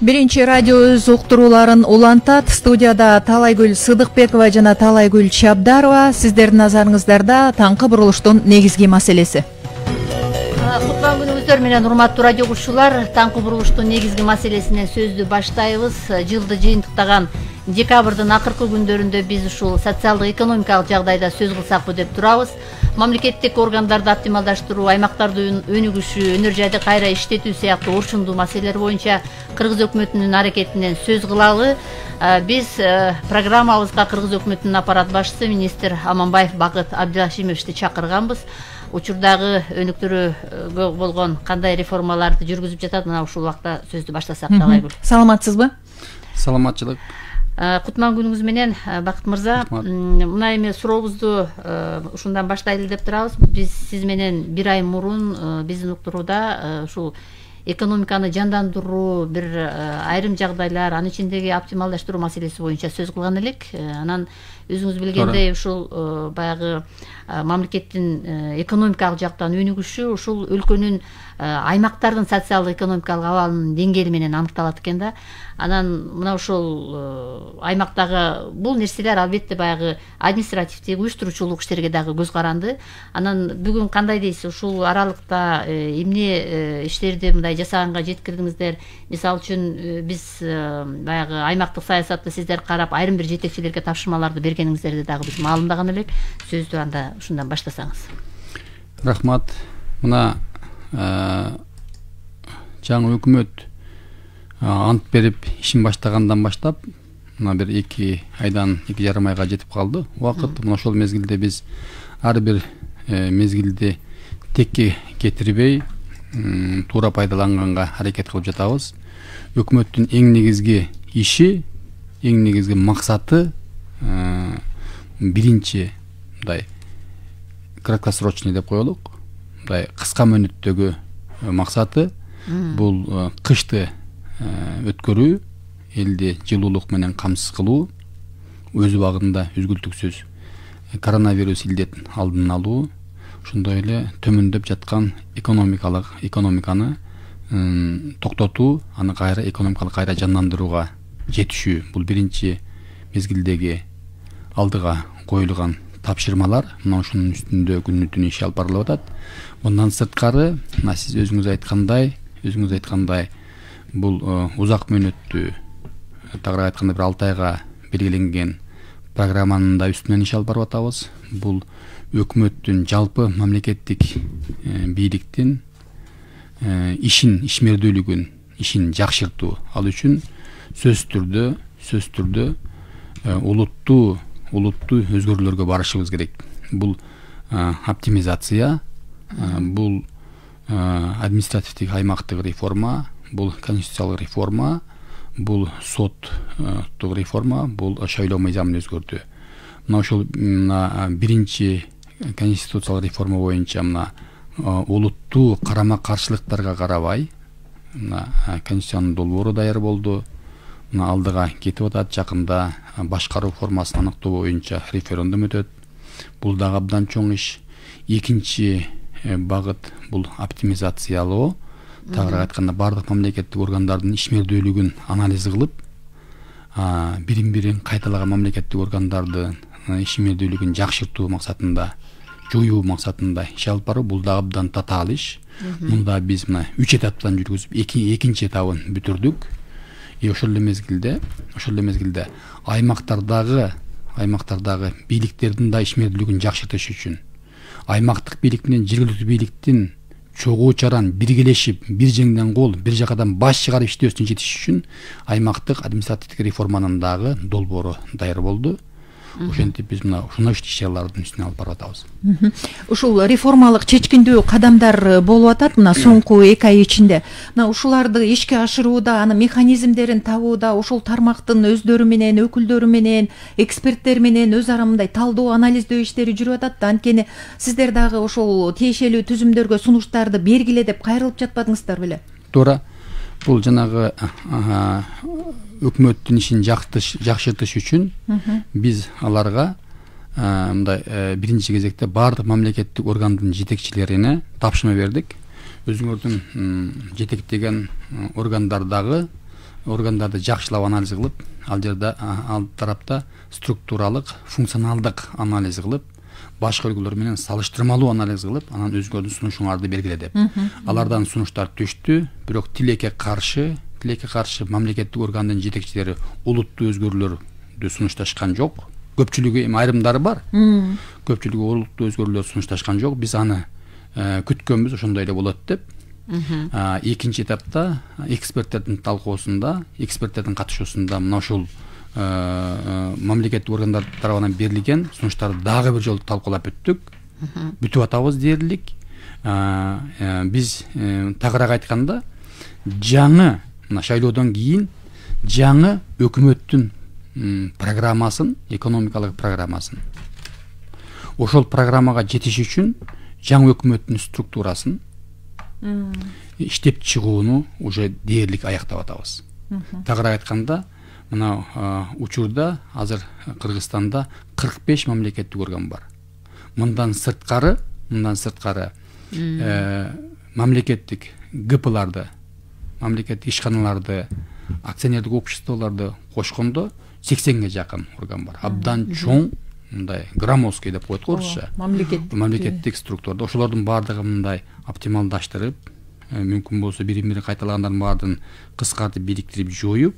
Биринчи радио өз уктурууларын улантат. Студияда Талайгүл Сыдыкбекова жана Талайгүл Чабдарова. Сиздердин назарыңыздарда таңкы бурулуштун негизги маселеси. Кутлуу күнүңүздөр менен урматтуу радио кушчулар. Таңкы бурулуштун негизги маселесине сөздү баштайбыз. Жылды жыйынтыктаган декабрдын акыркы күндөрүндө биз ушул социалдык экономикалык жагдайда сөз кылсакпы деп турабыз. Мамлекеттик органдарды оптималдаштыруу, аймактарды өнүгүшү, өнөр жайды кайра иштетүү сыяктуу орчундуу маселелер боюнча Кыргыз өкмөтүнүн аракетинен сөз кылалы. Биз программабызга Кыргыз өкмөтүнүн аппарат башчысы министр Аманбаев Бакыт Абдыхашимовичти чакырганбыз. Учурдагы өнүктүрүүгө болгон кандай реформаларды жүргүзүп жатат, мына ушул убакта сөздү баштасак. Талайгүл. Саламатсызбы? Саламатчылык. Кутман күнүңүз менен, Бакыт мырза. Мына эми сурообузду ушундан баштайлы деп турабыз. Биз сиз менен бир ай мурун биздин уктурууда ушул экономиканы жандандыруу, бир айрым жагдайлар, анын ичиндеги оптималдаштыруу маселеси боюнча сөз кылган элек. Анан өзүңүз билгендей ушул баягы мамлекеттин экономикалык жактан өнүгүшү ушул өлкөнүн аймактардын социалдык экономикалык абалынын деңгээли менен аныкталат экен да. Анан мына ушул аймактагы бул нерселер албетте баягы административдик уюштуруучулук иштерге дагы көз каранды. Анан бүгүн кандай дейсиз, ушул аралыкта эмне иштерди мындай жасаганга жеткирдиңиздер? Мисалы үчүн биз баягы аймактык саясатты сиздер карап айрым бир жетекчилерге тапшырмаларды бергениңиздерди дагы биз маалымдаган элек. Сөздү анда ушундан баштасаңыз. Рахмат. Мына жаңы өкмөт ант берип ишин баштагандан баштап мына бир 2 айдан 2,5 айга жетип калды убакыт. Мына ошол мезгилде биз ар бир мезгилди текке кетирбей туура пайдаланганга аракет кылып жатабыз. Өкмөттүн эң негизги иши, эң негизги максаты биринчи мындай краткосрочный деп коелук, мындай кыска мөөнөттөгү максаты бул кышты өткөрүү, элди жылуулук менен камсыз кылуу, өз убагында үзгүлтүксүз коронавирус илдетин алдын алуу, ошондой эле төмөндөп жаткан экономиканы токтотуу, аны кайра экономикалык кайра жандандырууга жетишүү. Бул биринчи мезгилдеги алдыга коюлган тапшырмалар. Мына ушунун үстүндө күнү түнү иш алып барылып атат. Мындан сырткары, мына сиз өзүңүз айткандай, бул узак мөөнөттүү, тагыраак айтканда бир 6 айга белгиленген программанын да үстүнөн иш алып барып атабыз. Бул өкмөттүн жалпы мамлекеттик бийликтин ишмердүүлүгүн, ишин жакшыртуу. Ал үчүн сөзсүз түрдө улуттуу өзгөрүүлөргө барышыбыз керек. Бул оптимизация, бул административдик аймактык реформа, бул конституциялык реформа, бул соттук реформа, бул шайлоо мыйзамын өзгөртүү. Мына ошол биринчи конституциялык реформа боюнча мына улуттуу карама каршылыктарга карабай мына конституциянын долбоору даяр болду. Мына алдыга кетип атат. Жакында башкаруу формасын аныктоо боюнча референдум өтөт. Бул дагы абдан чоң иш. Экинчи багыт бул оптимизациялоо. Тагыраак айтканда бардык мамлекеттик органдардын ишмердүүлүгүн анализ кылып, бирин кайталаган мамлекеттик органдардын ишмердүүлүгүн жакшыртуу максатында, жоюу максатында иш алып баруу. Бул дагы абдан татаал иш. Мында биз мына 3 этаптан жүргүзүп, экинчи этабын бүтүрдүк. Ошол эле мезгилде аймактардагы бийликтердин да ишмердүүлүгүн жакшыртыш үчүн аймактык бийлик менен жергиликтүү бийликтин чогуу чаран биргелешип, бир жеңден кол, бир жакадан баш чыгарып иштөөсүнө жетиш үчүн аймактык административдик реформанын дагы долбоору даяр болду. Ошентип биз мына ушундай ишчилардын үстүнө алып барып атабыз. Ушул реформалык чечкиндүү кадамдар болуп атат мына соңку 2 ай ичинде. Мына ушуларды ишке ашырууда, анын механизмдерин табууда ушул тармактын өздөрү менен, өкүлдөрү менен, эксперттер менен өз ара мындай талдоо, анализдөө иштери жүрүп атат да. Анткени сиздер дагы ошол тиешелүү түзүмдөргө сунуштарды бергиле деп кайрылып жатпадыңыздар беле? Туура. Бул жанагы өкмөттүн ишин жакшыртыш үчүн биз аларга мындай биринчи кезекте бардык мамлекеттик органдын жетекчилерине тапшырма бердик. Өзүңөрдүн жетектеген органдардагы органдарды жакшылап анализ кылып, ал жерде ал тарапта структуралык, функционалдык анализ кылып, башка өлкөлөр менен салыштырмалуу анализ кылып, анан өзгөрдүн сунушуңарды бергиле деп. Алардан сунуштар түштү, бирок тилекке каршы мамлекеттик органдын жетекчилери улуттуу өзгөрүүлөрдү сунушташкан жок. Көпчүлүгү айрымдары бар. Көпчүлүгү улуттуу өзгөрүүлөр сунушташкан жок. Биз аны күткөнбүз, ошондой эле болот деп. Экинчи этапта эксперттердин талкуусунда, эксперттердин катышуусунда мына ушул мамлекеттик органдар тарабынан берилген сунуштарды дагы бир жолу талкуулап өттүк. Бүтүп атабыз дээрлик. Биз тагыраак айтканда жаңы мына шайлоодон кийин жаңы өкмөттүн программасын, экономикалык программасын, ошол программага жетиш үчүн жаңы өкмөттүн структурасын иштеп чыгууну уже дээрлик аяктап атабыз. Тагыраак айтканда, мына учурда азыр Кыргызстанда 45 мамлекеттик орган бар. Мындан сырткары мамлекеттик ГПларды, мамлекеттик ишканаларды, акционердик обществолорду кошкондо 80ге жакын орган бар. Абдан чоң, мындай громоздкий деп коет орусча. Мамлекеттик структурада ошолордун баардыгы мындай оптималдаштырып, мүмкүн болсо бири-бири кайталагандардын баардыгын кыскартып, бириктирип, жоюп,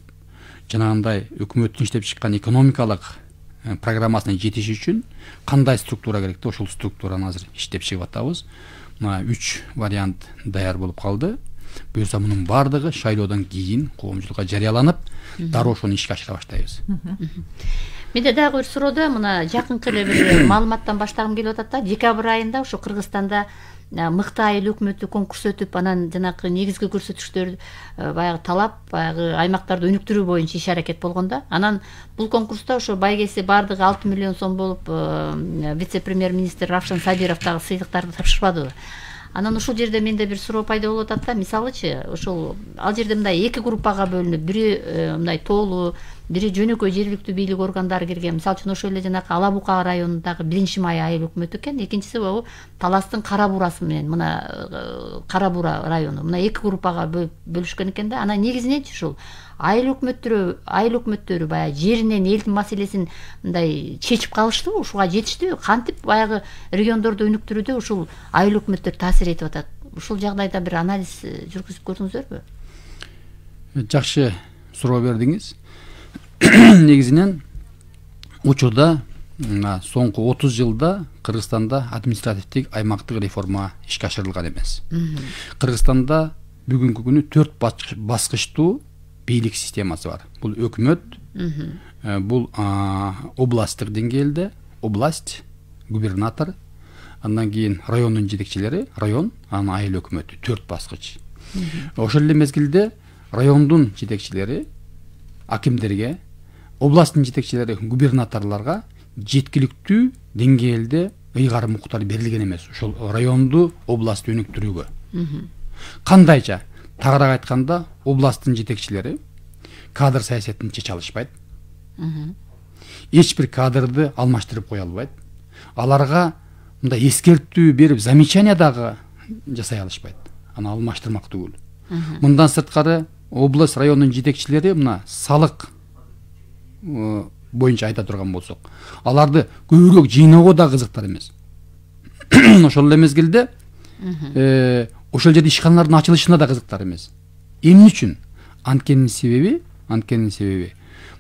жанагындай өкмөттүн иштеп чыккан экономикалык программасына жетиш үчүн кандай структура керек, ошол структураны азыр иштеп чыгып атабыз. Мына 3 вариант даяр болуп калды. Буюрса мунун баардыгы шайлоодон кийин коомчулукка жарыяланып, дароо ошону ишке ашыра баштайбыз. Менде дагы бир суроо, мына жакынкы эле бир маалыматтан баштагым келип атат да. Декабрь айында ошо Кыргызстанда мыкты айыл өкмөтү конкурс өтүп, анан жанагы негизги көрсөтүчтөр баягы талап, баягы аймактарды өнүктүрүү боюнча иш аракет болгон да. Анан бул конкурста ошо байгеси баардыгы 6 миллион сом болуп, вице-премьер-министр Равшан Сабиров дагы сыйлыктарды тапшырбадыбы? Анан ушул жерде менде бир суроо пайда болуп атат да. Мисалычы, ошол ал жерде мындай эки группага бөлүнүп, бири мындай тоолуу, бири жөнөкөй жергиликтүү бийлик органдары кирген. Мисалы үчүн ошол эле жанагы Ала Бука районундагы 1-май айыл өкмөтү экен. Экинчиси бул Таластын Кара Бурасы менен мына Кара Бура району. Мына эки группага бөлүшкөн экен да. Анан негизиненчи ушул айыл өкмөттөрү баягы жеринен элдин маселесин мындай чечип калыштыбы, ушуга жетиштиби? Кантип баягы региондорду өнүктүрүүдө ушул айыл өкмөттөр таасир этип атат? Ушул жагдайда бир анализ жүргүзүп көрдүңүздөрбү? Жакшы суроо бердиңиз. Негизинен учурда соңку 30 жылда Кыргызстанда административдик аймактык реформа ишке ашырылган эмес. Кыргызстанда бүгүнкү күнү 4 баскычтуу бийлик системасы бар. Бул өкмөт, бул областтык деңгээлде, область, губернатор, андан кийин райондун жетекчилери, район, анан айыл өкмөтү 4 баскыч. Ошол эле мезгилде райондун жетекчилери акимдерге, областтын жетекчилери губернаторлорго жеткиликтүү деңгээлде ыйгарым укуктар берилген эмес. Ошол районду, областты өнүктүрүүгө. Кандайча? Тагыраак айтканда, областтын жетекчилери кадр саясатын чече алышпайт. Эч бир кадрды алмаштырып кое албайт. Аларга мындай эскертүү берип, замечание дагы жасай алышпайт. Аны алмаштырмак түгүл. Мындан сырткары область, райондун жетекчилери мына салык боюнча айта турган болсок, аларды көбүрөөк жыйноого да кызыктар эмес. Ошол эле мезгилде ошол жерде ишканалардын ачылышына да кызыктар эмес. Эмне үчүн? Анткенин себеби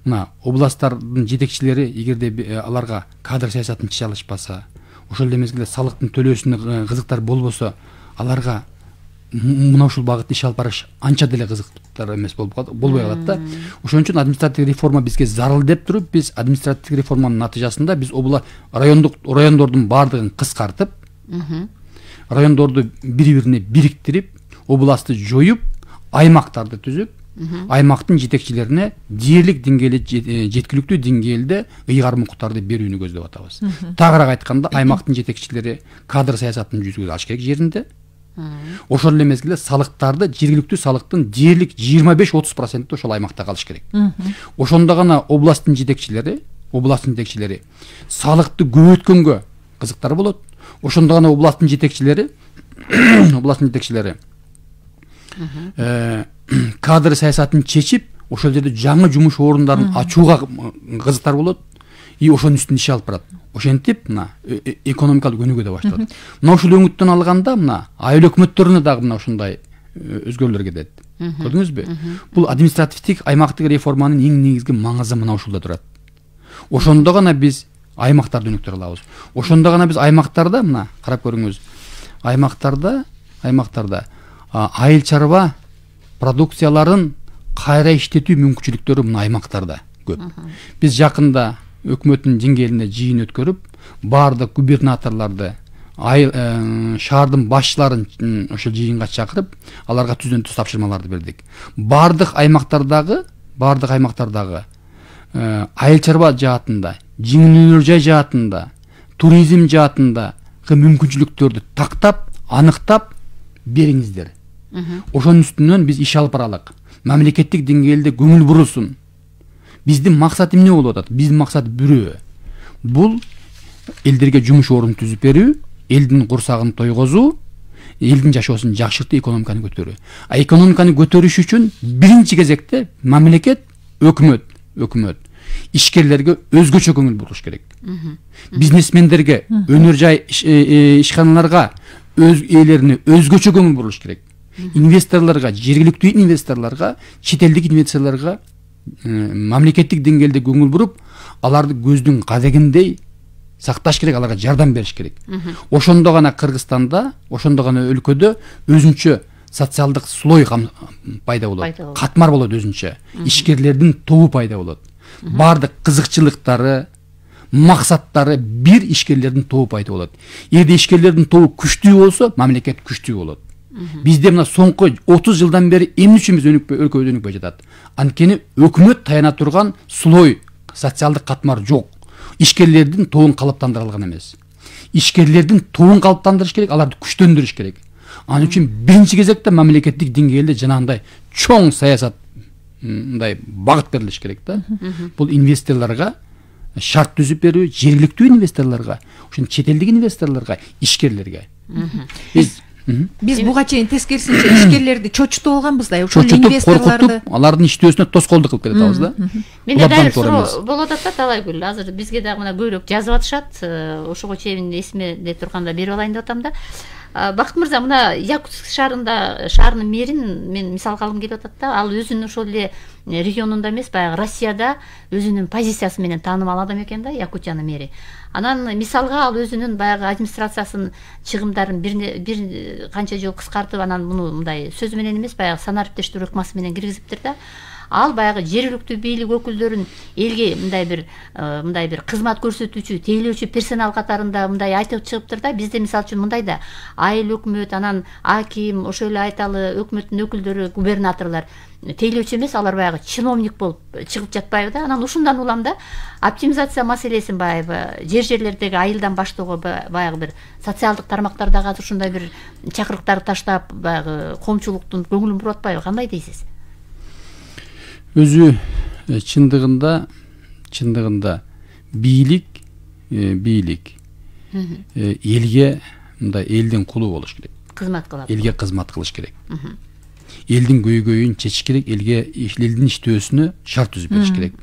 мына областтардын жетекчилери эгерде аларга кадр саясатын чече алышпаса, ошол эле мезгилде салыктын төлөөсүнө кызыктар болбосо, аларга мына ушул багытта иш алып барыш анча деле кызыктар эмес болбой калат да. Ошон үчүн административдик реформа бизге зарыл деп туруп, биз административдик реформанын натыйжасында биз райондордун баардыгын кыскартып, райондорду бири-бирине бириктирип, областты жоюп, аймактарды түзүп, аймактын жетекчилерине дээрлик деңгээлде, жеткиликтүү деңгээлде ыйгарым укуктарды берүүнү көздөп атабыз. Тагыраак айтканда, аймактын жетекчилери кадр саясатын жүзүгө алыш керек жеринде. Ошол эле мезгилде салыктарды, жергиликтүү салыктын дээрлик 25-30% ошол аймакта калыш керек. Ошондо гана областтын жетекчилери салыкты көбөйткөнгө кызыктар болот. Ошондо гана областтын жетекчилери кадр саясатын чечип ошол жерде жаңы жумуш орундарын ачууга кызыктар болот и ошонун үстүнөн иш алып барат. Ошентип мына экономикалык өнүгүү да башталат. Мына ушул өңүттөн алганда мына айыл өкмөттөрүнө дагы мына ушундай өзгөрүүлөр кетет. Көрдүңүзбү? Бул административдик аймактык реформанын эң негизги маңызы мына ушулда турат. Ошондо гана биз аймактарды өнүктүрө алабыз. Ошондо гана биз аймактарда мына карап көрүңүз. Аймактарда айыл чарба продукцияларын кайра иштетүү мүмкүнчүлүктөрү мына аймактарда көп. Биз жакында өкмөттүн деңгээлинде жыйын өткөрүп, баардык губернаторлорду, шаардын башчыларын ошол жыйынга чакырып, аларга түздөн түз тапшырмаларды бердик. Баардык аймактардагы айыл чарба жаатында, жеңил жай жаатында, туризм жаатында мүмкүнчүлүктөрдү тактап, аныктап бериңиздер. Ошонун үстүнөн биз иш алып баралык. Мамлекеттик деңгээлде көңүл бурусун. Биздин максат эмне болуп атат? Биздин максат бирөө. Бул элдерге жумуш орун түзүп берүү, элдин курсагын тойгозуу, элдин жашоосун жакшыртуу, экономиканы көтөрүү. Экономиканы көтөрүш үчүн биринчи кезекте мамлекет, өкмөт ишкерлерге өзгөчө көңүл буруш керек. Бизнесмендерге, өнөр жай ишканаларга, өз ээлерине өзгөчө көңүл буруш керек. Инвесторлорго, жергиликтүү инвесторлорго, чет элдик инвесторлорго мамлекеттик деңгээлде көңүл буруп, аларды көздүн кадегиндей сакташ керек, аларга жардам бериш керек. Ошондо гана Кыргызстанда, ошондо гана өлкөдө өзүнчө социалдык слой пайда болот. Катмар болот өзүнчө. Ишкерлердин тобу пайда болот. Бардык кызыкчылыктары, максаттары бир ишкерлердин тобу пайда болот. Эгерде ишкерлердин тобу күчтүү болсо, мамлекет күчтүү болот. Бизде мына соңку 30 жылдан бери эмне үчүн биз өлкө өнүкпөй жатат? Анткени өкмөт таяна турган слой, социалдык катмар жок. Ишкерлердин тобун калыптандыра алган эмес. Ишкерлердин тобун калыптандырыш керек, аларды күчтөндүрүш керек. Анын үчүн биринчи кезекте мамлекеттик деңгээлде жанагындай чоң саясат мындай багыт берилиш керек да. Бул инвесторлорго шарт түзүп берүү, жергиликтүү инвесторлорго, ошон чет элдик инвесторлорго, ишкерлерге. Биз буга чейин тескерисинче ишкерлерди чочутуп алганбыз да, ошол инвесторлорду алардын иштөөсүнө тоскоолдук кылып кетебиз да. Менде дайыр суроо болуп атат да, Талайгүл. Азыр бизге дагы мына көбүрөөк жазып атышат. Ошого чейин эсимде турганда берип алайын деп атам да. Бакыт мырза, мына Якутск шаарынын мэрин мен мисалга алгым келип атат да. Ал өзүнүн ошол эле регионунда эмес, баягы Россияда өзүнүн позициясы менен таанымал адам экен да, Якутиянын мэри. Анан мисалга ал өзүнүн баягы администрациясынын чыгымдарын бир канча жол кыскартып, анан муну мындай сөз менен эмес, баягы санариптештирүү ыкмасы менен киргизиптир да. Ал баягы жергиликтүү бийлик өкүлдөрүн элге мындай бир кызмат көрсөтүүчү, тейлөөчү персонал катарында мындай айтып чыгыптыр да. Бизде мисалы үчүн мындай да, айыл өкмөт, анан аким, ошол эле айталы өкмөттүн өкүлдөрү, губернаторлор тейлөөчү эмес, алар баягы чиновник болуп чыгып жатпайбы да. Анан ушундан улам да оптимизация маселесин баягы жерлердеги айылдан баштоого баягы бир социалдык тармактардагы азыр ушундай бир чакырыктарды таштап, баягы коомчулуктун көңүлүн буруп атпайбы? Кандай дейсиз? Өзү чындыгында бийлик элге мындай элдин кулу болуш керек. Кызмат кылат. Элге кызмат кылыш керек. Элдин көйгөйүн чечиш керек, элдин иштөөсүнө шарт түзүп бериш керек.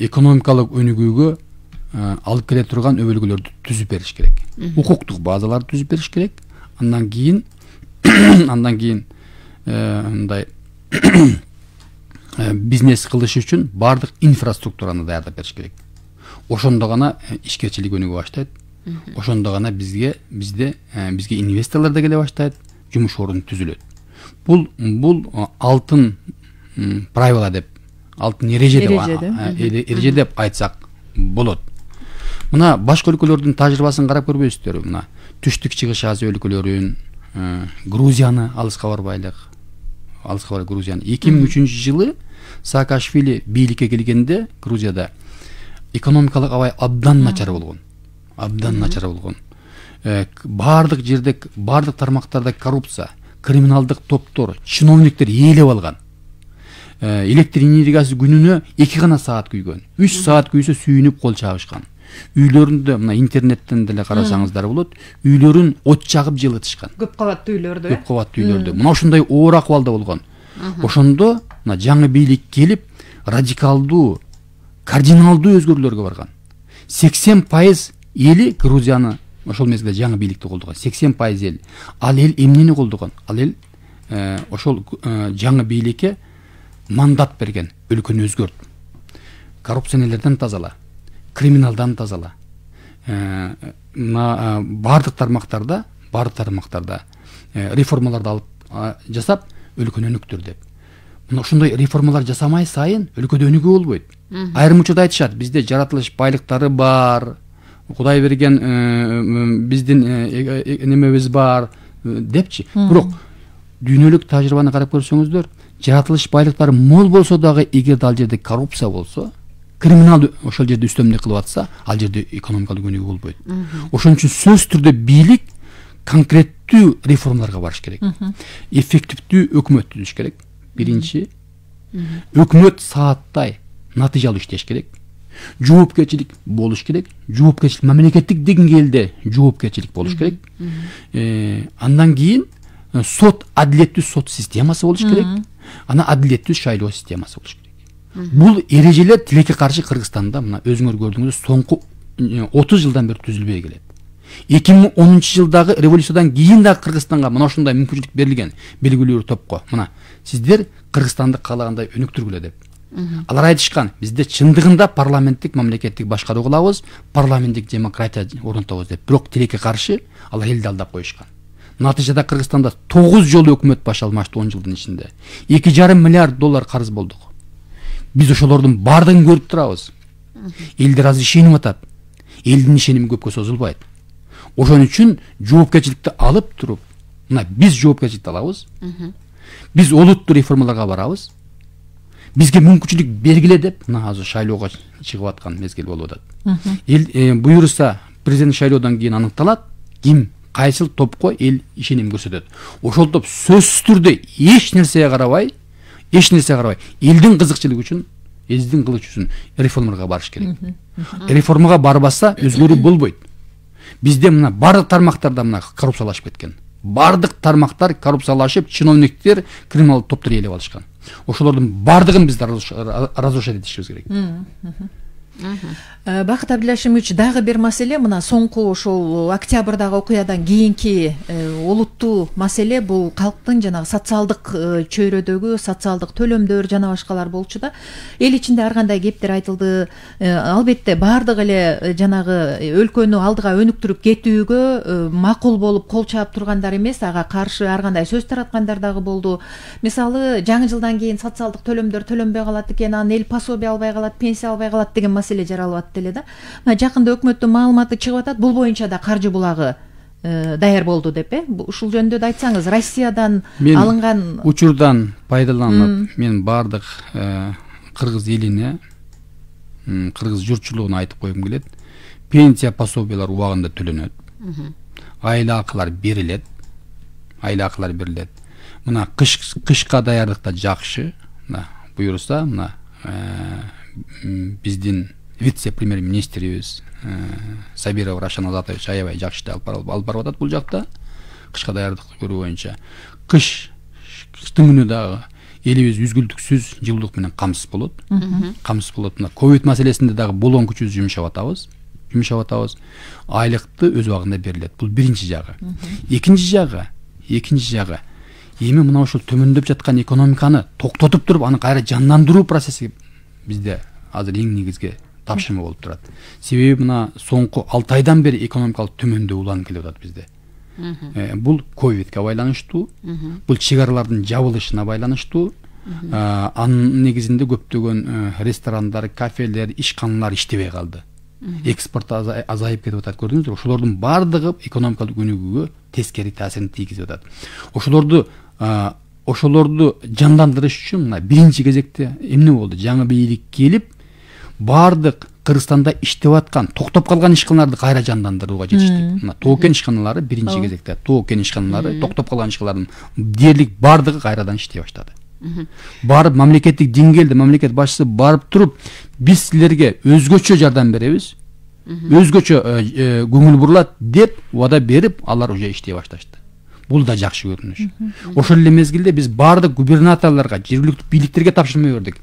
Экономикалык өнүгүүгө алып келе турган өбөлгөлөрдү түзүп бериш керек. Укуктук базаларды түзүп бериш керек. Андан кийин мындай бизнес кылыш үчүн бардык инфраструктураны даярдап бериш керек. Ошондо гана ишкерчилик өнүгө баштайт. Ошондо гана бизге инвесторлор да келе баштайт, жумуш орун түзүлөт. Бул алтын правила деп, алтын эреже деп айтсак болот. Мына башка өлкөлөрдүн тажрыйбасын карап көрбөйсүздөр? Мына Түштүк Чыгыш Азия өлкөлөрүн, Грузияны алыска барбайлык. Грузияны 2003 жылы Саакашвили бийликке келгенде Грузияда экономикалык абай абдан начар болгон. Бардык жерде, бардык тармактарда коррупция, криминалдык топтор, чиновниктер ээлеп алган. Электр энергиясы күнүнө 2 гана саат күйгөн. 3 саат күйсө сүйүнүп кол чабышкан. Үйлөрүндө мына интернеттен деле карасаңыздар болот, үйлөрүн от жагып жылытышкан. Көп кабаттуу үйлөрдө. Мына ушундай оор акыбалда болгон. Ошондо мына жаңы бийлик келип радикалдуу, кардиналдуу өзгөрүүлөргө барган. 80% эли Грузияны ошол мезгилде жаңы бийликти колдогон. 80% эл. Ал эл эмнени колдогон? Ал эл ошол жаңы бийликке мандат берген, өлкөнү өзгөрт. Коррупционерлерден тазала, криминалдан тазала. Бардык тармактарда реформаларды алып жасап өлкөнү өнүктүр деп. Мына ошондой реформалар жасамай сайын өлкөдө өнүгүү болбойт. Айрым учурда айтышат, бизде жаратылыш байлыктары бар, Кудай берген биздин немебиз бар депчи. Бирок дүйнөлүк тажрыйбаны карап көрсөңүздөр, жаратылыш байлыктары мол болсо дагы, эгер ал жерде коррупция болсо, криминал ошол жерде үстөмдүк кылып атса, ал жерде экономикалык өнүгүү болбойт. Ошон үчүн сөзсүз түрдө бийлик конкреттүү реформаларга барыш керек. Эффективдүү өкмөт түзүш керек. Биринчи, өкмөт сааттай натыйжалуу иштеш керек. Жоопкерчилик болуш керек. Жоопкерчилик мамлекеттик деңгээлде жоопкерчилик болуш керек. Андан кийин сот, адилеттүү сот системасы болуш керек. Ана адилеттүү шайлоо системасы болуш керек. Бул эрежелер тилекке каршы Кыргызстанда мына өзүңөр көрдүңүз, соңку 30 жылдан бери түзүлбөй келет. 2010 жылдагы революциядан кийин да Кыргызстанга мына ушундай мүмкүнчүлүк берилген белгилүү топко. Мына сиздер Кыргызстанды каалагандай өнүктүргүлө деп. Алар айтышкан, бизде чындыгында парламенттик мамлекеттик башкаруу кылабыз, парламенттик демократия орнотобуз деп. Бирок тилекке каршы алар элди алдап коюшкан. Натыйжада Кыргызстанда 9 жолу өкмөт баш алмашты 10 жылдын ичинде. 2,5 миллиард доллар карыз болдук. Биз ошолордун бардыгын көрүп турабыз. Элдер азыр ишенип атат. Элдин ишеними көпкө созулбайт. Ошон үчүн жоопкерчиликти алып туруп, мына биз жоопкерчиликти алабыз. Биз олуттуу реформаларга барабыз. Бизге мүмкүнчүлүк бергиле деп, мына азыр шайлоого чыгып аткан мезгил болуп атат. Эл буюрса президент шайлоодон кийин аныкталат, ким кайсыл топко эл ишеним көрсөтөт. Ошол топ сөзсүз түрдө эч нерсеге карабай, элдин кызыкчылыгы үчүн, элдин кылыч үчүн реформага барыш керек. Реформага барбаса өзгөрүү болбойт. Бизде мына бардык тармактарда мына коррупциялашып кеткен. Бардык тармактар коррупциялашып, чиновниктер криминалдык топтор ээлеп алышкан. Ошолордун бардыгын биз разрушать этишибиз керек. Бакыт Абдилашимович, дагы бир маселе, мына соңку ошол октябрдагы окуядан кийинки олуттуу маселе бул калктын жанагы социалдык чөйрөдөгү социалдык төлөмдөр жана башкалар болчу да. Эл ичинде ар кандай кептер айтылды. Албетте бардык эле жанагы өлкөнү алдыга өнүктүрүп кетүүгө макул болуп кол чаап тургандар эмес, ага каршы ар кандай сөз тараткандар дагы болду. Мисалы, жаңы жылдан кийин социалдык төлөмдөр төлөнбөй калат экен, анан эл пособие албай калат, пенсия албай калат деген маселе жаралып атты эле да. Жакында өкмөттүн маалыматы чыгып атат, бул боюнча да каржы булагы даяр болду деп, ушул жөнүндө да айтсаңыз, Россиядан алынган учурдан пайдаланып, мен бардык кыргыз элине, кыргыз журтчулугуна айтып койгум келет. Пенсия пособиялар убагында төлөнөт. Айла акылар берилет. Мына кышка даярдыкта жакшы, буюрса, мына биздин вице-премьер-министрибиз Сабиров Рашан Азатович аябай жакшы алып барып атат бул жакта. Кышка даярдыкты көрүү боюнча. Кыштын күнү дагы элибиз үзгүлтүксүз жылуулук менен камсыз болот. Мына ковид маселесинде дагы болгон күчүбүз жумшап атабыз. Айлыкты өз убагында берилет. Бул биринчи жагы. Экинчи жагы эми мына ошол төмөндөп жаткан экономиканы токтотуп туруп, аны кайра жандандыруу процесси бизде азыр эң негизги тапшырма болуп турат. Себеби мына соңку 6 айдан бери экономикалык төмөндөп уланып келип атат бизде. Бул ковидке байланыштуу, бул чек аралардын жабылышына байланыштуу. Анын негизинде көптөгөн ресторандар, кафелер, ишканалар иштебей калды. Экспорт азайып кетип атат, көрдүңүздөрбү? Ошолордун бардыгы экономикалык өнүгүүгө тескери таасирин тийгизип атат. Ошолорду жандандырыш үчүн мына биринчи кезекте эмне болду? Жаңы бийлик келип, бардык Кыргызстанда иштеп аткан, токтоп калган ишканаларды кайра жандандырууга жетиштик. Мына Тоокен ишканалары биринчи кезекте, токтоп калган ишканалардын дээрлик бардыгы кайрадан иштей баштады. Барып мамлекеттик деңгээлде мамлекет башчысы барып туруп, биз силерге өзгөчө жардам беребиз, өзгөчө көңүл бурулат деп убада берип, алар уже иштей башташты. Бул да жакшы көрүнүш. Ошол эле мезгилде биз баардык губернаторлорго, жергиликтүү бийликтерге тапшырма бердик.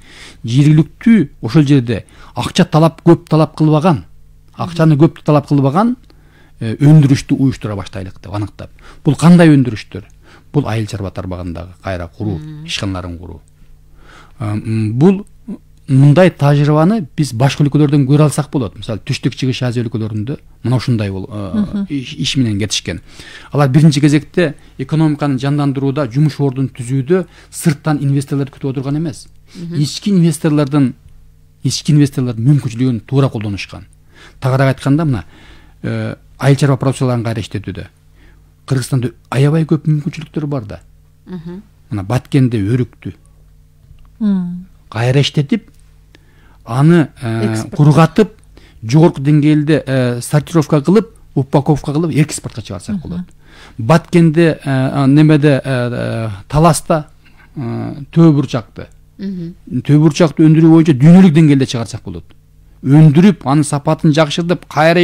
Жергиликтүү ошол жерде акча көп талап кылбаган, акчаны көп талап кылбаган өндүрүштү уюштура баштайлык деп аныктап. Бул кандай өндүрүштөр? Бул айыл чарба тармагындагы кайра куруу, ишканаларын куруу. Бул мындай тажрыйбаны биз башка өлкөлөрдөн көрө алсак болот. Мисалы, Түштүк Чыгыш Азия өлкөлөрүндө мына ушундай иш менен кетишкен. Алар биринчи кезекте экономиканы жандандырууда, жумуш ордун түзүүдө сырттан инвесторлорду күтүп отурган эмес. Ички инвесторлордун мүмкүнчүлүгүн туура колдонушкан. Тагыраак айтканда, мына айыл чарба продукцияларын кайра иштетүүдө Кыргызстанда аябай көп мүмкүнчүлүктөр бар да. Мына Баткенде өрүктү кайра иштетип, аны кургатып, жогорку деңгээлде сортировка кылып, упаковка кылып экспортко чыгарсак болот. Баткенде немеде Таласта төө бурчакты өндүрүү боюнча дүйнөлүк деңгээлде чыгарсак болот. Өндүрүп, анын сапатын жакшыртып, кайра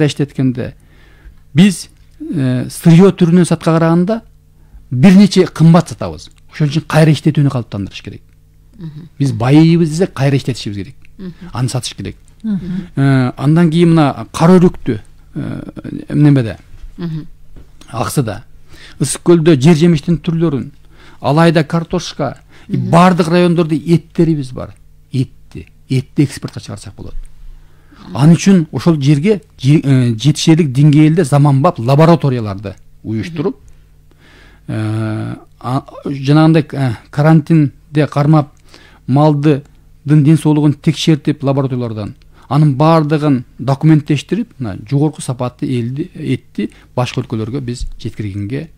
иштеткенде биз сырье түрүнөн сатка караганда бир нече кымбат сатабыз. Ошон үчүн кайра иштетүүнү калыптандырыш керек. Биз байыйбыз десек, кайра иштетишибиз керек. Аны сатыш керек. Андан кийин мына кара өрүктү немеде Аксыда, Ысык көлдө жер жемиштин түрлөрүн, Алайда картошка, бардык райондордо эттерибиз бар. Этти экспортко чыгарсак болот. Аны үчүн ошол жерге жетишерлик деңгээлде заманбап лабораторияларды уюштуруп, жанагындай карантинде кармап, малдын ден соолугун текшертип лабораториялардан, анын бардыгын документтештирип, жогорку сапаттуу этти башка өлкөлөргө биз жеткиргенге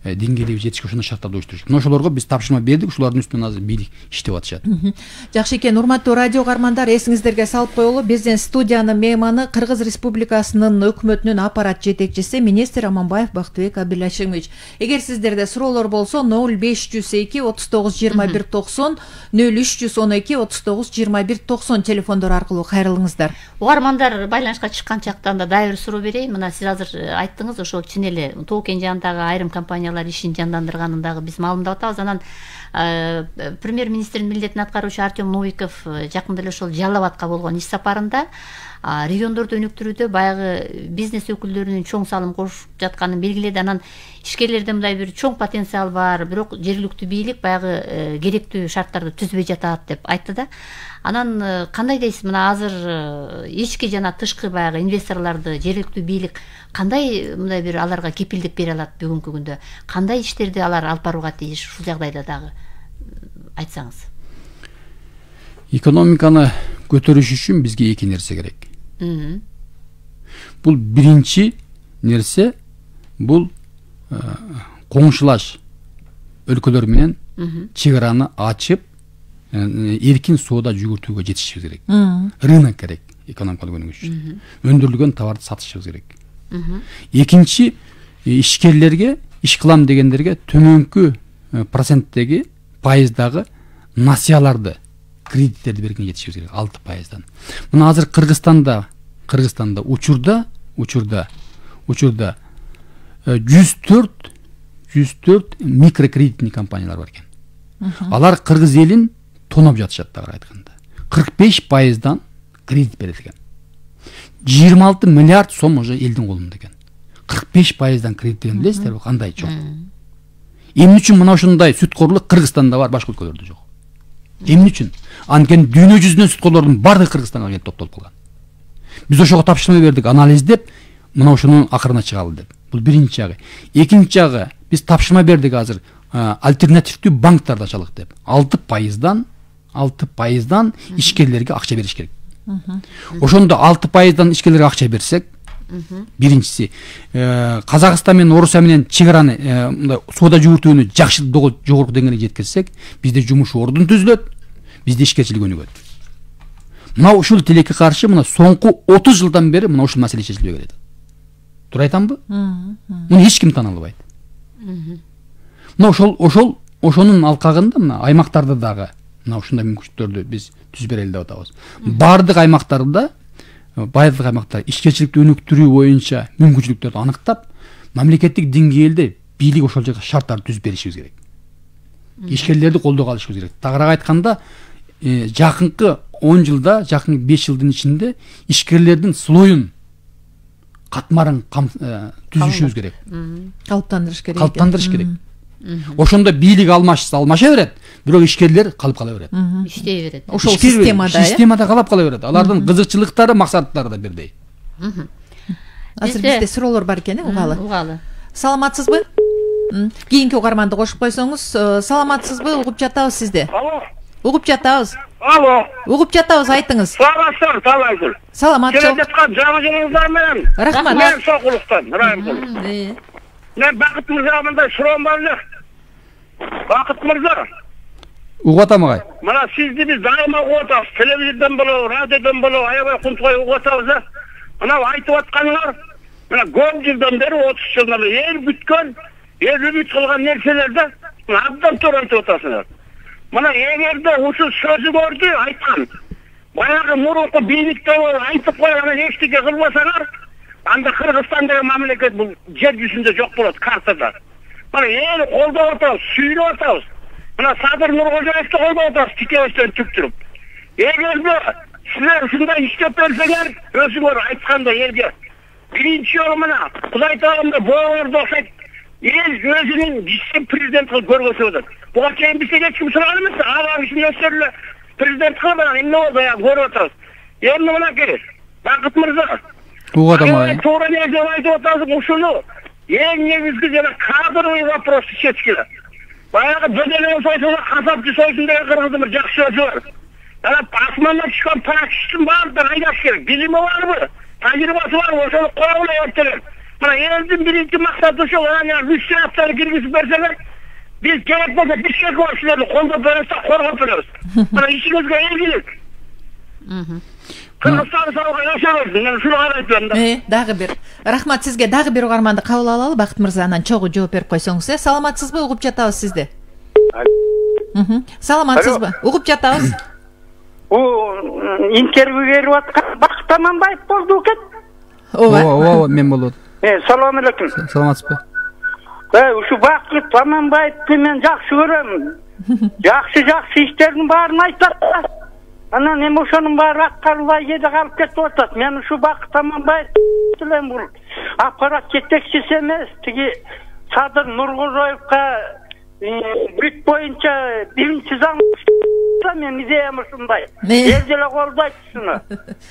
деңгээлиби жетишке ошондой шарттарды уюштуруш керек. Ошолорго биз тапшырма бердик, ушулардын үстүнөн азыр бийлик иштеп атышат. Жакшы экен, урматтуу радио каармандар, эсиңиздерге салып коелу, биздин студиянын мейманы Кыргыз Республикасынын өкмөтүнүн аппарат жетекчиси министр Аманбаев Бактыбек Абдулашимович. Эгер сиздерде суроолор болсо 0502 39 21 90, 0312 39 21 90 телефондор аркылуу кайрылыңыздар. Угармандар, байланышка чыккан чакта дагы бир суроо берейин. Мына сиз азыр айттыңыз, ошол чын эле Тоо Кен жанындагы айрым компания ишин жандандырганын дагы биз маалымдап атабыз. Анан премьер-министрдин милдетин аткаруучу Артем Новиков жакында эле ошол Жалал Абадка болгон иш сапарында региондорду өнүктүрүүдө баягы бизнес өкүлдөрүнүн чоң салым кошуп жатканын белгиледи. Анан ишкерлерде мындай бир чоң потенциал бар, бирок жергиликтүү бийлик баягы керектүү шарттарды түзбөй жатат деп айтты да. Анан кандай дейсиз, мына азыр ички жана тышкы баягы инвесторлорду жергиликтүү бийлик кандай мындай бир аларга кепилдик бере алат бүгүнкү күндө? Кандай иштерди алар алып барууга тийиш? Ушул жагдайда дагы айтсаңыз. Экономиканы көтөрүш үчүн бизге эки нерсе керек. Бул биринчи нерсе, бул коңшулаш өлкөлөр менен чек-араны ачып, эркин соода жүгүртүүгө жетишибиз керек. Рынок керек экономикалык өнүгүш үчүн. Өндүрүлгөн товарды сатышыбыз керек. Экинчи, ишкерлерге, иш кылам дегендерге төмөнкү проценттеги пайыздагы насыяларды, кредиттерди бергенге жетишибиз керек, 6%. Мына азыр Кыргызстанда учурда 104 микрокредитный компаниялар бар экен. Алар Кыргыз элин тоноп жатышат, тагыраак айтканда. 45%дан кредит берет экен. 26 миллиард сом уже элдин колунда экен. 45%дан кредит деген билесиздерби, кандай чоң. Эмне үчүн мына ушундай сүткорлук Кыргызстанда бар, башка өлкөлөрдө жок? Эмне үчүн? Анткени дүйнө жүзүнөн сүткорлордун бардыгы Кыргызстанга келип топтолуп калган. Биз ошого тапшырма бердик, анализдеп, мына ушунун акырына чыгалы деп. Бул биринчи жагы. Экинчи жагы, биз тапшырма бердик азыр альтернативдүү банктарды ачалык деп. 6%дан ишкерлерге акча бериш керек. Ошондо 6%дан ишкерлерге акча берсек, биринчиси Казакстан менен Орусия менен чек-араны мындай соода жүгүртүүнү жакшы жогорку деңгээлге жеткирсек, бизде жумуш ордун түзүлөт, бизде ишкерчилик өнүгөт. Мына ушул тилекке каршы мына соңку 30 жылдан бери мына ушул маселе чечилбей келет. Туура айтамбы? Муну эч ким тана албайт. Мына ошонун алкагында мына аймактарда дагы мына ушундай мүмкүнчүлүктөрдү биз түзүп берели деп атабыз. Бардык аймактар ишкерчиликти өнүктүрүү боюнча мүмкүнчүлүктөрдү аныктап, мамлекеттик деңгээлде бийлик ошол жерге шарттарды түзүп беришибиз керек. Ишкерлерди колдоого алышыбыз керек. Тагыраак айтканда, жакынкы 10 жылда, жакынкы 5 жылдын ичинде ишкерлердин слоюн, катмарын түзүшүбүз керек. Калыптандырыш керек. Калыптандырыш керек. Ошондо бийлик алмаша берет, бирок ишкерлер калып кала берет. Иштей берет. Ошол системада калып кала берет. Алардын кызыкчылыктары, максаттары да бирдей. Азыр бизде суроолор бар экен, угалы. Угалы. Саламатсызбы? Кийинки угарманды кошуп койсоңуз, саламатсызбы? Угуп жатабыз сизди. Алло. Угуп жатабыз. Алло. Угуп жатабыз, айтыңыз. Саламатсыздар, талайгүл. Саламат жок. Келе жаткан жаңы жылыңыздар менен. Рахмат. Мен Сокулуктан, Райымгүл. Мен Бакыт мырзага мындай суроом бар эле. Бакыт мырза. Угуп атам агай. Мына сизди биз дайыма угуп атабыз. Телевизордон болобу, радиодон болобу, аябай кунтугай угуп атабыз. Мына айтып атканыңар, мына көп жылдан бери, 30 жылдан бери эл бүткөн, эл үмүт кылган нерселерди абдан туура айтып атасыңар. Мына эгерде ушул сөзүңөрдү айткан, баягы мурунку бийликте айтып койгон эчтеке кылбасаңар, анда Кыргызстан деген мамлекет бул жер жүзүндө жок болот картада. Мына эл колдоп атабыз, сүйрөп атабыз. Мына Садыр Нуркожоевди колдоп атабыз, тикебестен түк туруп. Эгерде силер ушундай иштеп берсеңер, өзүңөр айткандай элге биринчи жолу мына Кудай таалам боорду окшойт, эл өзүнүн киши президент кылып көргөзүп атат. Буга чейин бизге эч ким сураган эмес, ала кишини өздөрү президент кылып анан эмне болду аян көрүп атабыз. Эмне мынакей, Бакыт мырза. Угуп атам агай. Туура нерсе айтып атасыз, ушуну эң негизги жана кадровый вопросты чечкиле. Баягы бөдөлөн сойсун, касапчы сойсун деген кыргыздын бир жакшы сөзү бар. Ana asmandan çıkan paraşütün var da aydaş gerek. Bilimi var mı? Tecrübesi var mı? Onu koyuna yönetelim. Bana elimizin birinci maksadı şu. Yani rüştü yaptığını girgisi verseler biz gerekmezse bir şey koşuyoruz. Kolda böylese korkup veriyoruz. Bana işinizle ilgili. Kırgızstan'ı sağlığa yaşarız. Yani şunu arayıp Dagı bir. Rahmat sizge dagı bir ugarmandı kabul alalı. Bakıt Mırza andan çoğu cevap berip koysoңуз. Саламатсызбы? Угуп жатабыз сизди. Саламатсызбы? Угуп жатабыз. Интервью берип аткан Бакыт Аманбаев болду экен. Ооба, мен болот. Салам алейкум. Саламатсызбы? Ушу Бакыт Аманбаевди мен жакшы көрөм. Жакшы иштердин баарын айтат. Анан эми ошонун баары аткарылбай кээде калып кетип атат. Мен ушу Бакыт Аманбаев делем бул аппарат жетекчиси эмес, тиги Садыр Нуркожоевго бүт боюнча биринчи заң мен идеям ушундай. Эл деле колдойт ушуну.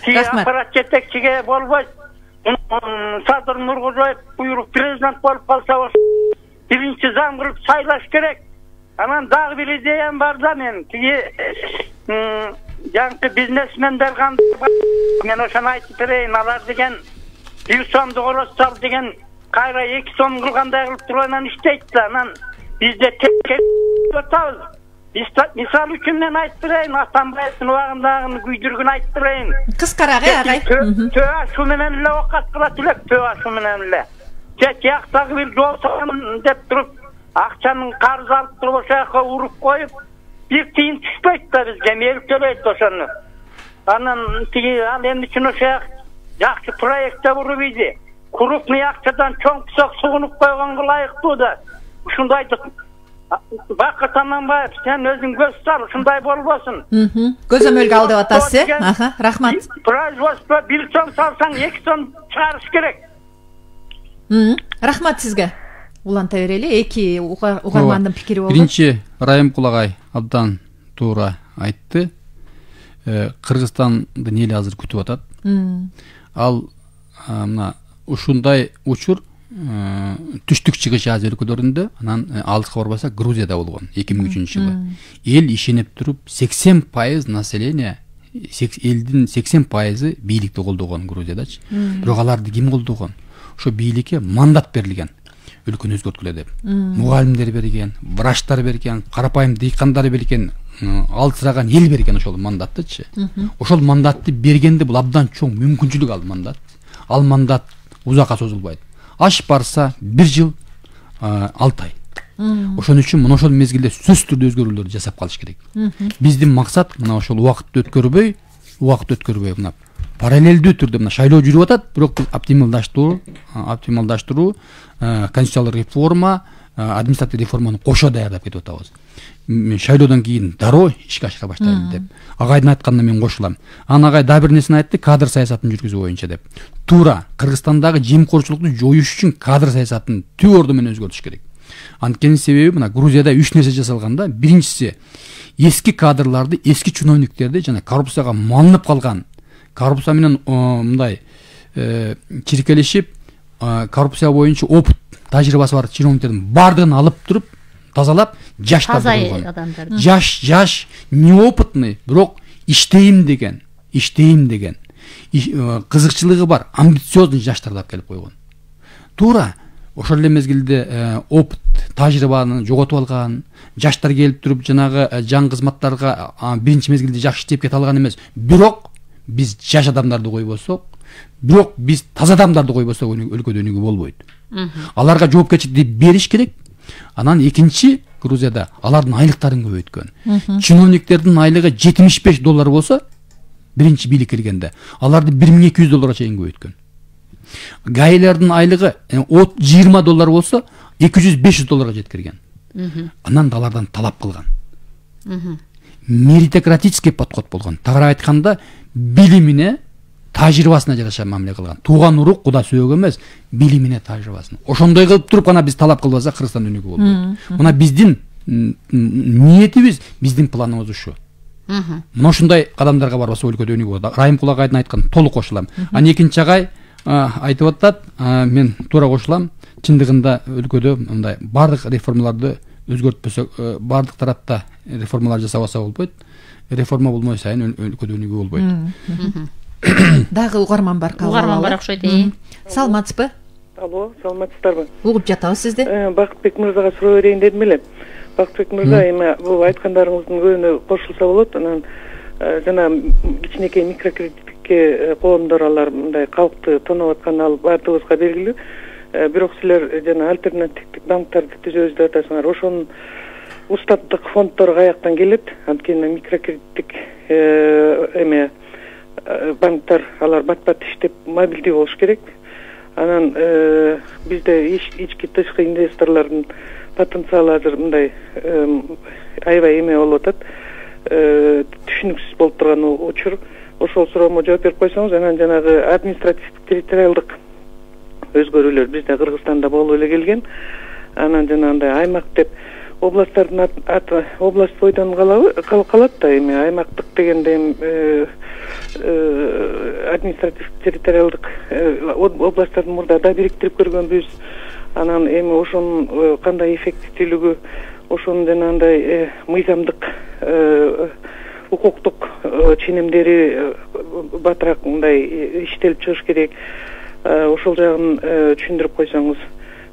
Тиги аппарат жетекчиге болбойт. Садыр Нуркожоев буйрук президент болуп калса биринчи заң кылып сайлаш керек. Анан дагы бир идеям бар да мен тиги жаңкы бизнесмендер кандай мен ошону айтып берейин. Алар деген 1 сомду короз сал деген кайра 2 сом кылгандай кылып туруп анан иштейт да. Анан бизде текке атабыз. Мисал үчүн мен айтып берейин, Атамбаевдин убагындагы күйдүргүн айтып берейин. Кыскараак агай. Төө ашу менен эле окат кылат элек, төө ашу менен эле. Тияктагы бир жол салам деп туруп, акчанын карыз алып туруп ошо жака уруп коюп, бир тыйын түшпөйт да бизге, мел төлөйт ошону. Анан тиги ал эмне үчүн ошо жакшы проектте уруп иди. Крупный акчадан чоң пусак сугунуп койгонго ылайыктуу да. Ушундайды Бакыт Аманбаев, сен өзүң көз сал, ушундай болбосун. Көзөмөлгө ал деп атасыз, рахмат. Производство 1 сом салсаң 2 сом чыгарыш керек. Рахмат сизге. Уланта берели, эки угармандын пикири болду. Биринчи Райымкул агай абдан туура айтты. Кыргызстандын эли азыр күтүп атат. Ал мына ушундай учур түштүк чыгыш Азия өлкөлөрүндө, анан алыска барбаса Грузияда болгон 2003 жылы. Эл ишенип туруп 80% население, элдин 80% бийликти колдогон Грузиядачы. Бирок аларды ким колдогон? Ошо бийликке мандат берилген. Өлкөнү өзгөрткүлө деп. Мугалимдер берген, врачтар берген, карапайым дыйкандар берген, алсыраган эл берген ошол мандаттычы. Ошол мандатты бергенде бул абдан чоң мүмкүнчүлүк ал мандат. Ал мандат узакка созулбайт. Аш барса 1 жыл 6 ай. Ошон үчүн мына ошол мезгилде сөзсүз түрдө өзгөрүүлөрдү жасап калыш керек. Биздин максат мына ошол убакытты өткөрбөй мына параллелдүү түрдө мына шайлоо жүрүп атат, бирок биз оптималдаштыруу, конституциялык реформа, административдик реформаны кошо даярдап кетип атабыз. Шайлоодон кийин дароо ишке ашыра баштайлы деп. Агайдын айтканына мен кошулам. Агай да бир нерсени айтты, кадр саясатын жүргүзүү боюнча деп. Туура Кыргызстандагы жемкорчулукту жоюш үчүн кадр саясатын түп орду менен өзгөртүш керек. Анткени себеби мына Грузияда 3 нерсе жасалганда, биринчиси эски кадрларды, эски чиновниктерди жана коррупцияга малынып калган, коррупция менен мындай чиркелешип, коррупция боюнча опыт, тажрыйбасы бар чиновниктердин бардыгын алып туруп, тазалап, жаштарды койгон. Жаш, неопытный, бирок иштейм деген, кызыкчылыгы бар, амбициозный жаштарды алып келип койгон. Туура ошол эле мезгилде опыт, тажрыйбаны жоготуп алган, жаштар келип туруп жанагы жаңы кызматтарга биринчи мезгилде жакшы иштеп кете алган эмес. Бирок биз жаш адамдарды койбосок, бирок биз таза адамдарды койбосок өлкөдө өнүгүү болбойт. Аларга жоопкерчиликти бериш керек. Анан экинчи, Грузияда алардын айлыктарын көбөйткөн. Чиновниктердин айлыгы $75 болсо, биринчи бийлик келгенде, аларды $1200 чейин көбөйткөн. Гаилердин айлыгы $20 болсо, $200-500 жеткирген. Анан алардан талап кылган. Меритократический подход болгон. Тагыраак айтканда, билимине, тажрыйбасына жараша мамиле кылган. Тууган урук куда сөөгө эмес, билимине, тажрыйбасына. Ошондой кылып туруп гана биз талап кылбасак Кыргызстан өнүгүү болбойт. Мына биздин ниетибиз, биздин планыбыз ушу. Мына ушундай кадамдарга барбаса өлкөдө өнүгүү болот. Райымкул агайдын айткан толук кошулам. Аны экинчи агай айтып атат, мен туура кошулам. Чындыгында өлкөдө мындай бардык реформаларды өзгөртпөсөк, бардык тарапта реформалар жасабаса болбойт. Реформа болмой сайын өлкөдө өнүгүү болбойт. Дагы угарман бар калган. Угарман бар окшойт. Саламатсызбы? Алло, саламатсыздарбы? Угуп жатабыз сизди. Бакытбек мырзага суроо берейин дедим эле. Бакытбек мырза, эми бул айткандарыңыздын көбүнө кошулса болот. Анан жана кичинекей микрокредитке коомдор алар мындай калкты тоноп атканы ал баардыгыбызга белгилүү. Бирок силер жана альтернативдик банктарды түзөбүз деп атасыңар. Ошонун устаттык фонддору каяктан келет? Анткени микрокредиттик эме банктар алар бат-бат иштеп мобилдүү болуш керек. Анан бизде ички тышкы инвесторлордун потенциалы азыр мындай аябай эме болуп атат. Түшүнүксүз болуп турган учур. Ошол суроомо жооп берип койсоңуз, анан жанагы административдик территориалдык өзгөрүүлөр бизде Кыргызстанда болуп эле келген. Анан жанагындай аймак деп областтардын аты область бойдон калат да, эми аймактык дегенде административдик территориалдык областтардын мурда бириктирип көргөнбүз. Анан эми ошонун кандай эффективдүүлүгү, ошонун жанагындай мыйзамдык укуктук ченемдери батыраак мындай иштелип чыгыш керек. Ошол жагын түшүндүрүп койсоңуз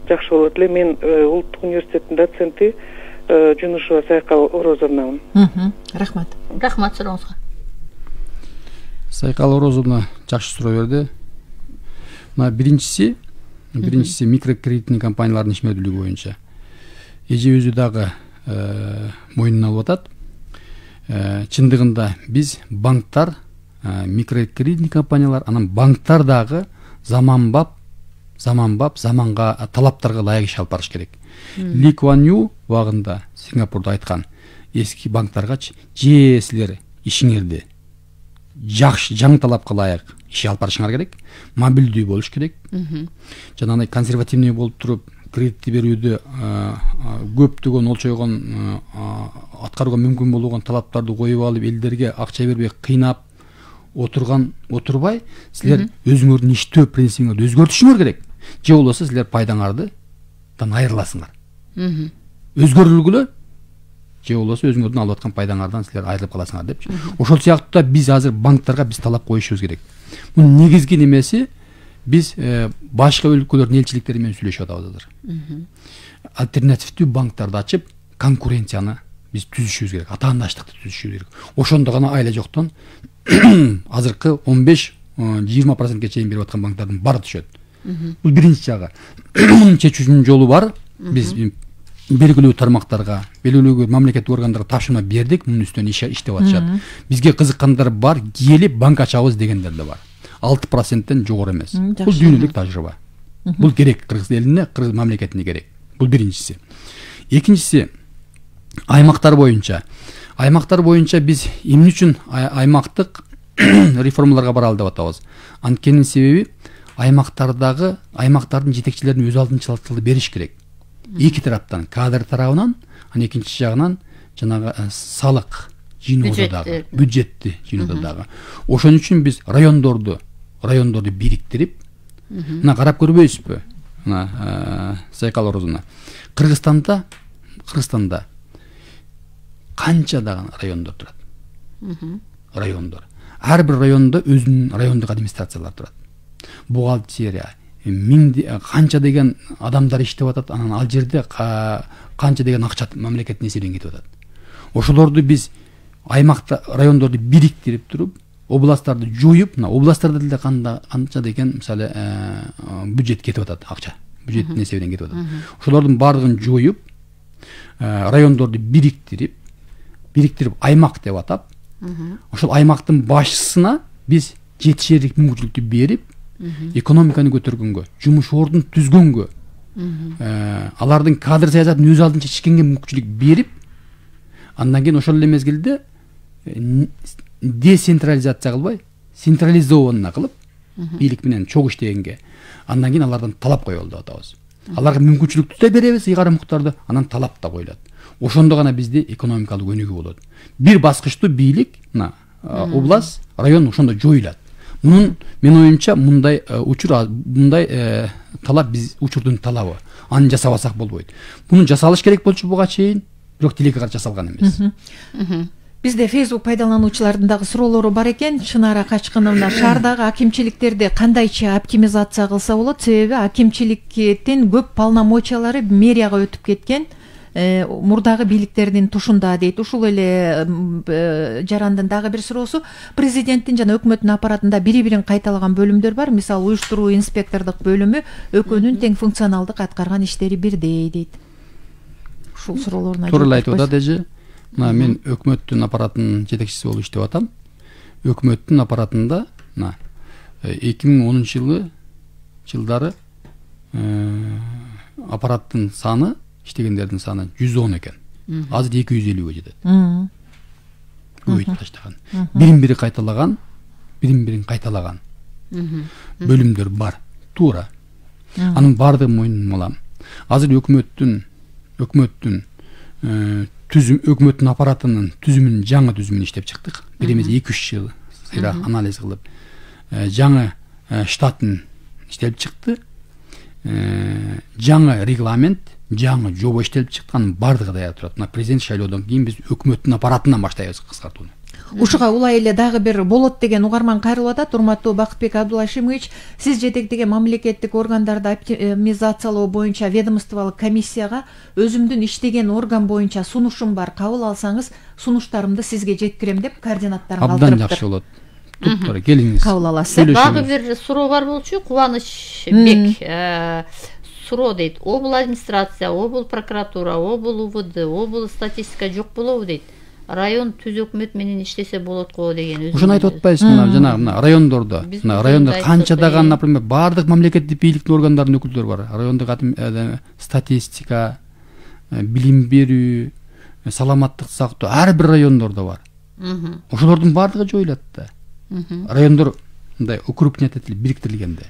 жакшы болот эле. Мен Улуттук университеттин доценти Жунушева Сайкал Орозовнамын. Рахмат. Рахмат сурооңузга. Сайкал Орозовна жакшы суроо берди. Мына биринчиси микрокредитный компаниялардын ишмердүүлүгү боюнча. Эже өзү дагы мойнуна алып атат. Чындыгында биз банктар, микрокредитный компаниялар, анан банктар дагы заманга талаптарга ылайык иш алып барыш керек. Ли Куан Ю убагында Сингапурда айткан, эски банктаргачы же силер ишиңерди жакшы жаңы талапка ылайык иш алып барышыңар керек, мобилдүү болуш керек. Жанагындай консервативный болуп туруп кредитти берүүдө көптөгөн олчойгон аткарууга мүмкүн болгон талаптарды коюп алып, элдерге акча бербей кыйнап отурбай, силер өзүңөрдүн иштөө принцибиңерди өзгөртүшүңөр керек. Же болбосо силер пайдаңардан айрыласыңар. Өзгөрүлгүлө, же болбосо өзүңөрдүн алып аткан пайдаңардан силер айрылып каласыңар деп. Ошол сыяктуу да биз азыр банктарга биз талап коюшубуз керек. Мунун негизги немеси биз башка өлкөлөрдүн элчиликтери менен сүйлөшүп атабыз азыр. Альтернативдүү банктарды ачып, конкуренцияны биз түзүшүбүз керек, атаандаштыкты түзүшүбүз керек. Ошондо гана айла жоктон азыркы 15-20%га чейин берип аткан банктардын баары түшөт. Бул биринчи жагы. Мунун чечүүнүн жолу бар. Биз белгилүү тармактарга, белгилүү мамлекеттик органдарга тапшырма бердик, мунун үстүнөн иштеп атышат. Бизге кызыккандар бар, келип банк ачабыз дегендер да бар. 6%-тен жогору эмес. Бул дүйнөлүк тажрыйба. Бул керек Кыргыз элине, Кыргыз мамлекетине керек. Бул биринчиси. Экинчиси, аймактар боюнча биз эмне үчүн аймактык реформаларга баралы деп атабыз. Анткенин себеби аймактардын жетекчилерин өз алдынчалыктарды бериш керек. Эки тараптан, кадр тарабынан, экинчи жагынан жанагы салык жыйноодо дагы, бюджетти жыйноодо дагы. Ошон үчүн биз райондорду бириктирип, мына карап көрбөйсүзбү? Мына Сайкал Орозуна. Кыргызстанда канчадаган райондор турат? Райондор. Ар бир райондо өзүнүн райондук администрациялар турат. Бухгалтерия, канча деген адамдар иштеп атат, анан ал жерде канча деген акча мамлекеттин эсебинен кетип атат. Ошолорду биз аймакта райондорду бириктирип туруп, областтарды жоюп, мына областтарда деле канча деген мисалы бюджет кетип атат, акча бюджеттин эсебинен кетип атат. Ошолордун баардыгын жоюп, райондорду бириктирип аймак деп атап, ошол аймактын башчысына биз жетишерлик мүмкүнчүлүктү берип, экономиканы көтөргөнгө, жумуш ордун түзгөнгө, алардын кадр саясатын өз алдынча чечкенге мүмкүнчүлүк берип, андан кийин ошол эле мезгилде децентрализация кылбай, централизованно кылып, бийлик менен чогуу иштегенге, андан кийин алардан талап коелу деп атабыз. Аларга мүмкүнчүлүктү да беребиз, ыйгары муктарды, анан талап да коюлат. Ошондо гана бизде экономикалык өнүгүү болот. Бир баскычтуу бийлик, мына область, район ошондо жоюлат. Мунун мен оюмча мындай талап биз учурдун талабы. Аны жасабасак болбойт. Муну жасалыш керек болчу буга чейин, бирок тилекке каршы жасалган эмес. Бизде Facebook пайдалануучулардын дагы суроолору бар экен. Чынара Качкыновна, шаардагы акимчиликтерди кандайча оптимизация кылса болот? Себеби акимчиликтин көп полномочиялары мэрияга өтүп кеткен. Мурдагы бийликтердин тушунда дейт. Ушул эле жарандын дагы бир суроосу, президенттин жана өкмөттүн аппаратында бири-бирин кайталаган бөлүмдөр бар. Мисалы, уюштуруу инспектордук бөлүмү экөөнүн тең функционалдык аткарган иштери бирдей дейт. Ушул суроолоруна туура айтып атат эже. Мына мен өкмөттүн аппаратынын жетекчиси болуп иштеп атам. Өкмөттүн аппаратында 2010 жылдары аппараттын саны, иштегендердин саны 110 экен. Азыр 250-ге жетет. Көбөйтүп таштаган. Бирин-бири кайталаган бөлүмдөр бар. Туура. Анын баардыгын мойнуна алам. Азыр өкмөттүн аппаратынын жаңы түзүмүн иштеп чыктык. Бир эмес 2-3 жыл сыйра анализ кылып, жаңы штатын иштелип чыкты. Жаңы регламент, жаңы жобо иштелип чыккан, баардыгы даяр турат. Мына президент шайлоодон кийин биз өкмөттүн аппаратынан баштайбыз кыскартууну. Ушуга улай эле дагы бир болот деген угарман кайрылып атат. Урматтуу Бакытбек Абдулашимович, сиз жетектеген мамлекеттик органдарды оптимизациялоо боюнча ведомстволук комиссияга өзүмдүн иштеген орган боюнча сунушум бар, кабыл алсаңыз сунуштарымды сизге жеткирем деп координаттарын калтырыптыр. Абдан жакшы болот. Туптура келиңиз. Кабыл аласыз. Дагы бир суроо бар болчу, Кубаныч Бек суроо дейт. Обул администрация, обул прокуратура, обул УВД, обул статистика жок болобу дейт. Район түз өкмөт менен иштесе болот го деген. Ошону айтып атпайсызбы? Мына райондордо, канчадаган, например, баардык мамлекеттик бийликтин органдарынын өкүлдөрү бар. Райондук статистика, билим берүү, саламаттык сактоо ар бир райондордо бар. Ошолордун баардыгы жоюлат да. Райондор мындай укрупнять этилип, бириктирилгенде.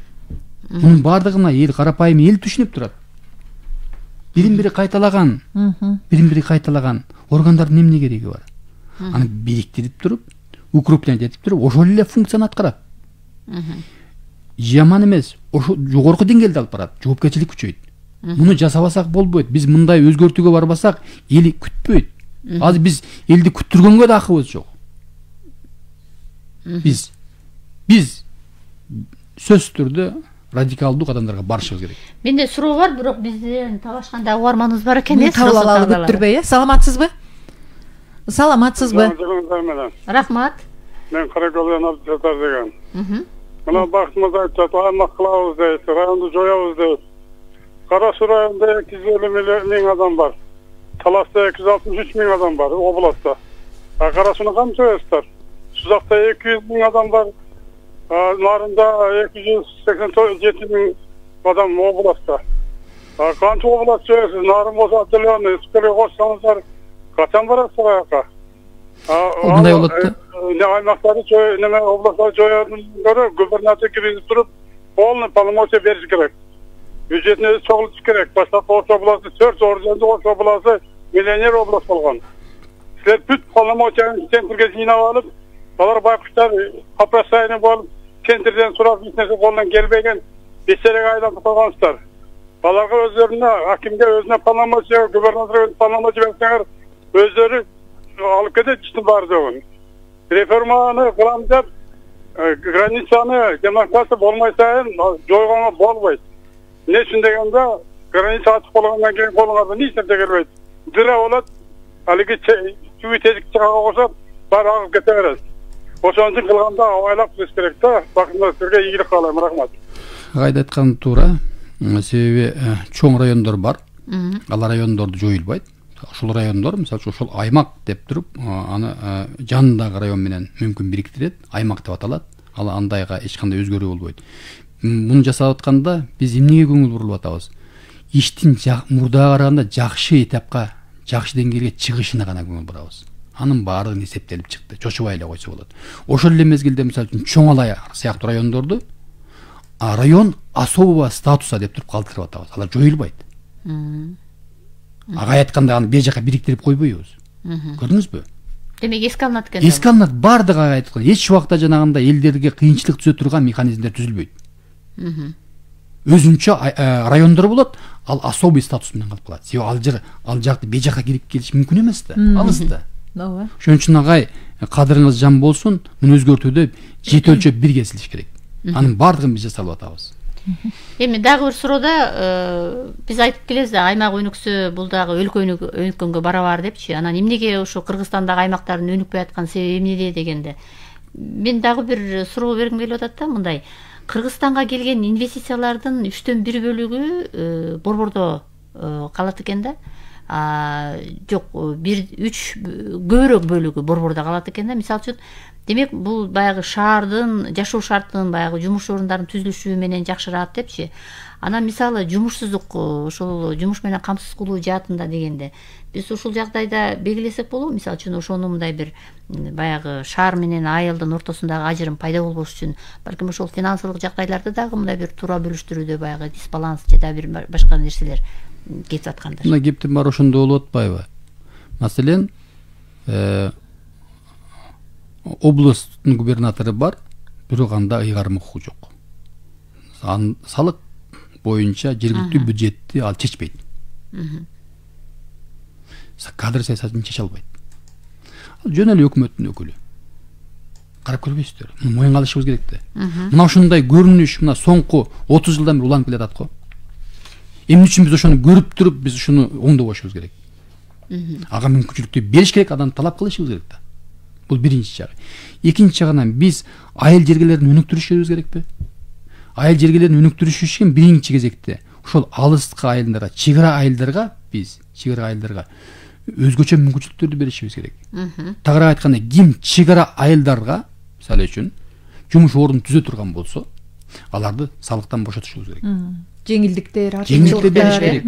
Мунун баардыгына эл, карапайым эл түшүнүп турат. Бирин-бири кайталаган органдардын эмне кереги бар? Аны бириктирип туруп, укрупнять этип туруп, ошол эле функцияны аткарат. Жаман эмес, ошо жогорку деңгээлде алып барат, жоопкерчилик күчөйт. Муну жасабасак болбойт. Биз мындай өзгөртүүгө барбасак, эл күтпөйт. Азыр биз элди күттүргөнгө да акыбыз жок. Биз сөзсүз түрдө радикалдуу кадамдарга барышыбыз керек. Менде суроо бар, бирок бизден талашканда угарманыбыз бар экен. Кабыл алалы күттүрбөй, саламатсызбы? Рахмат. Мен Каракөлдөн Абдусаттар деген. Мына бактымыз айтат, аймак кылабыз дейт, районду жоябыз дейт. Кара Суу районунда 250 миң адам бар. Таласта 263 миң адам бар, областта. Кара Сууну канча жоясыздар? Сузакта 200 миң адам бар. Narında 287 bin adam oblastda. Kançı oblast söylesiz, narın olsa Abdülhan'ı, sıkırı koşsanızlar, kaçan barasın ayakta. Bunday olattı. Ne aymakları neme oblastları çoğuyordun göre, gubernatör gibi durup, oğlunu palmoça veriş gerek. Ücretini çoğultuş gerek. Başta Koç oblastı, 4 orijinali Koç oblastı, milyoner oblast olgan. Sizler büt palmoçanın kentirgesi yine alıp, balar baykuşlar, kapras sayını bolup, kentirden surat bitmesi kolundan gelbeyken, beşerek aylantıp koygansızlar. Balarga özlerine, hakimge özüne palmoça, gubernatör palmoça verseler, özleri alıp gede ciddi var diyorsun. Reformanı kılam dep, granitsanı demokrasi bolmaysayn, joygana bolbayt. Ne şundaganda granit atıp bolgandan keyin kolunarda ne işlep tegelbeyt. Dıra olat, haligi tüvü tezik çıkağa olsa, bar ağız geteverez. Oşon için kılganda avaylap kılış керек да. Bakımda sizge iyilik kalayım, rahmat. Кайда айткан туура. Себеби чоң райондор бар. Ал райондорду жоюлбайт. Ушул райондор, мисалы үчүн ошол аймак деп туруп, аны жанындагы район менен мүмкүн бириктирет, аймак деп аталат. Ал андайга эч кандай өзгөрүү болбойт. Муну жасап атканда биз эмнеге көңүл буруп атабыз? Иштин мурдага караганда жакшы этапка, жакшы деңгээлге чыгышына гана көңүл бурабыз. Анын баардыгын эсептелип чыкты. Чочубай эле койсо болот. Ошол эле мезгилде мисалы үчүн чоң алай сыяктуу райондорду район особого статуса деп туруп калтырып атабыз. Алар жоюлбайт. Ага айтканда аны бер жака бириктирип койбойбуз. Көрдүңүзбү? Демек эске алынат экен. Эске алынат, баардыгы ага айткан. Эч убакта жанагындай элдерге кыйынчылык түзө турган механизмдер түзүлбөйт. Өзүнчө райондор болот, ал особый статус менен калып калат. Себеби ал жакты бер жака кирип келиш мүмкүн эмес да. Алыс да. Ооба. Ошон үчүн агай кадырыңыз жан болсун, муну өзгөртүүдө жети өлчөп бир кесилиш керек. Анын баардыгын биз жасап атабыз. Эми дагы бир суроодо биз айтып келебиз да, аймак өнүксө бул дагы өлкө өнүккөнгө барабар депчи. Анан эмнеге ушу Кыргызстандагы аймактардын өнүкпөй аткан себеби эмнеде дегенде. Мен дагы бир суроо бергим келип атат да, мындай. Кыргызстанга келген инвестициялардын 3/1 бөлүгү борбордо калат экен да. Жок, 1/3 көбүрөөк бөлүгү борбордо калат экен да. Мисалы үчүн, демек бул баягы шаардын, жашоо шарттын, баягы жумуш орундарын түзүлүшү менен жакшыраат депчи. Анан мисалы жумушсуздук, ошол жумуш менен камсыз кылуу жаатында дегенде, биз ушул жагдайда белгилесек болобу? Мисалы үчүн ошону мындай бир баягы шаар менен айылдын ортосундагы ажырым пайда болбош үчүн, балким ошол финансылык жагдайларды дагы мындай бир туура бөлүштүрүүдө баягы дисбаланс же да бир башка нерселер кетип аткандар. Мына кептин бар ошондо болуп атпайбы? Маселен, областтын губернатору бар, бирок анда ыйгарым укугу жок. Салык боюнча жергиликтүү бюджетти ал чечпейт. Кадр саясатын чече албайт. Жөн эле өкмөттүн өкүлү. Карап көрбөйсүздөр. Муну моюнга алышыбыз керек да. Мына ушундай көрүнүш, мына соңку 30 жылдан бери уланып келатат го. Эмне үчүн биз ошону көрүп туруп, биз ушуну оңдобошубуз керек. Ага мүмкүнчүлүктү бериш керек, адам талап кылышыбыз керек да. Бул биринчи жагы. Экинчи жагынан биз айыл жергелерин өнүктүрүшүбүз керекпи? Айыл жергелерин өнүктүрүш үчүн биринчи кезекте ошол алыскы айылдарга, чегара айылдарга биз өзгөчө мүмкүнчүлүктөрдү беришибиз керек. Тагыраак айтканда, ким чегара айылдарга, мисалы үчүн, жумуш орун түзө турган болсо, аларды салыктан бошотушубуз керек. Жеңилдиктер бериш керек.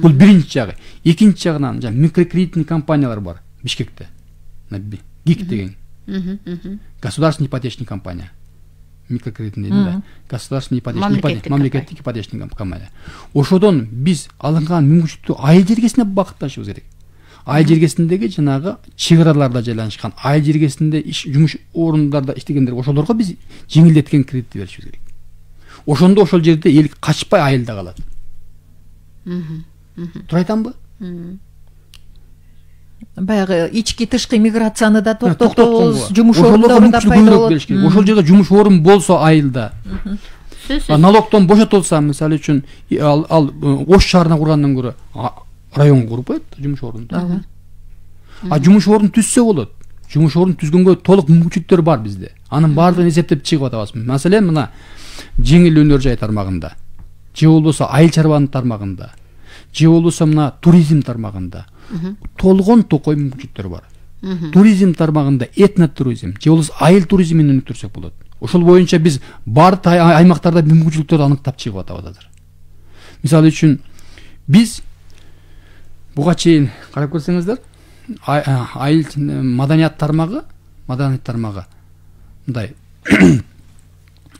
Бул биринчи жагы. Экинчи жагынан микрокредитный компаниялар бар Бишкекте. ГИК деген. Государственный ипотечный компания. Микрокредитный да. Государственный мамлекеттик ипотечный компания. Ошодон биз алынган мүмкүнчүлүктү айыл жергесине багытташыбыз керек. Айыл жергесиндеги жанагы чыгараларда жайланышкан, айыл жергесинде жумуш орундарда иштегендер, ошолорго биз жеңилдеткен кредитти беришибиз керек. Ошондо ошол жерде эл качпай айылда калат. Туура айтамбы? Баягы ички тышкы миграцияны да токтотобуз, жумуш орундары да пайда болот. Ошол жерде жумуш орун болсо айылда, налогдон бошотулса, мисалы үчүн, ал Ош шаарына кургандан көрө районго куруп коет жумуш орунду. Жумуш орун түзсө болот. Жумуш орун түзгөнгө толук мүмкүнчүлүктөр бар бизде. Анын баардыгын эсептеп чыгып атабыз. Маселен, мына жеңил өнөр жай тармагында, же болбосо айыл чарбанын тармагында, же болбосо мына туризм тармагында толгон токой мүмкүнчүлүктөр бар. Туризм тармагында этнотуризм, же болбосо айыл туризмин өнүктүрсөк болот. Ошол боюнча биз бардык аймактарда мүмкүнчүлүктөрдү аныктап чыгып атабыз азыр. Мисалы үчүн биз буга чейин карап көрсөңүздөр, айыл маданият тармагы мындай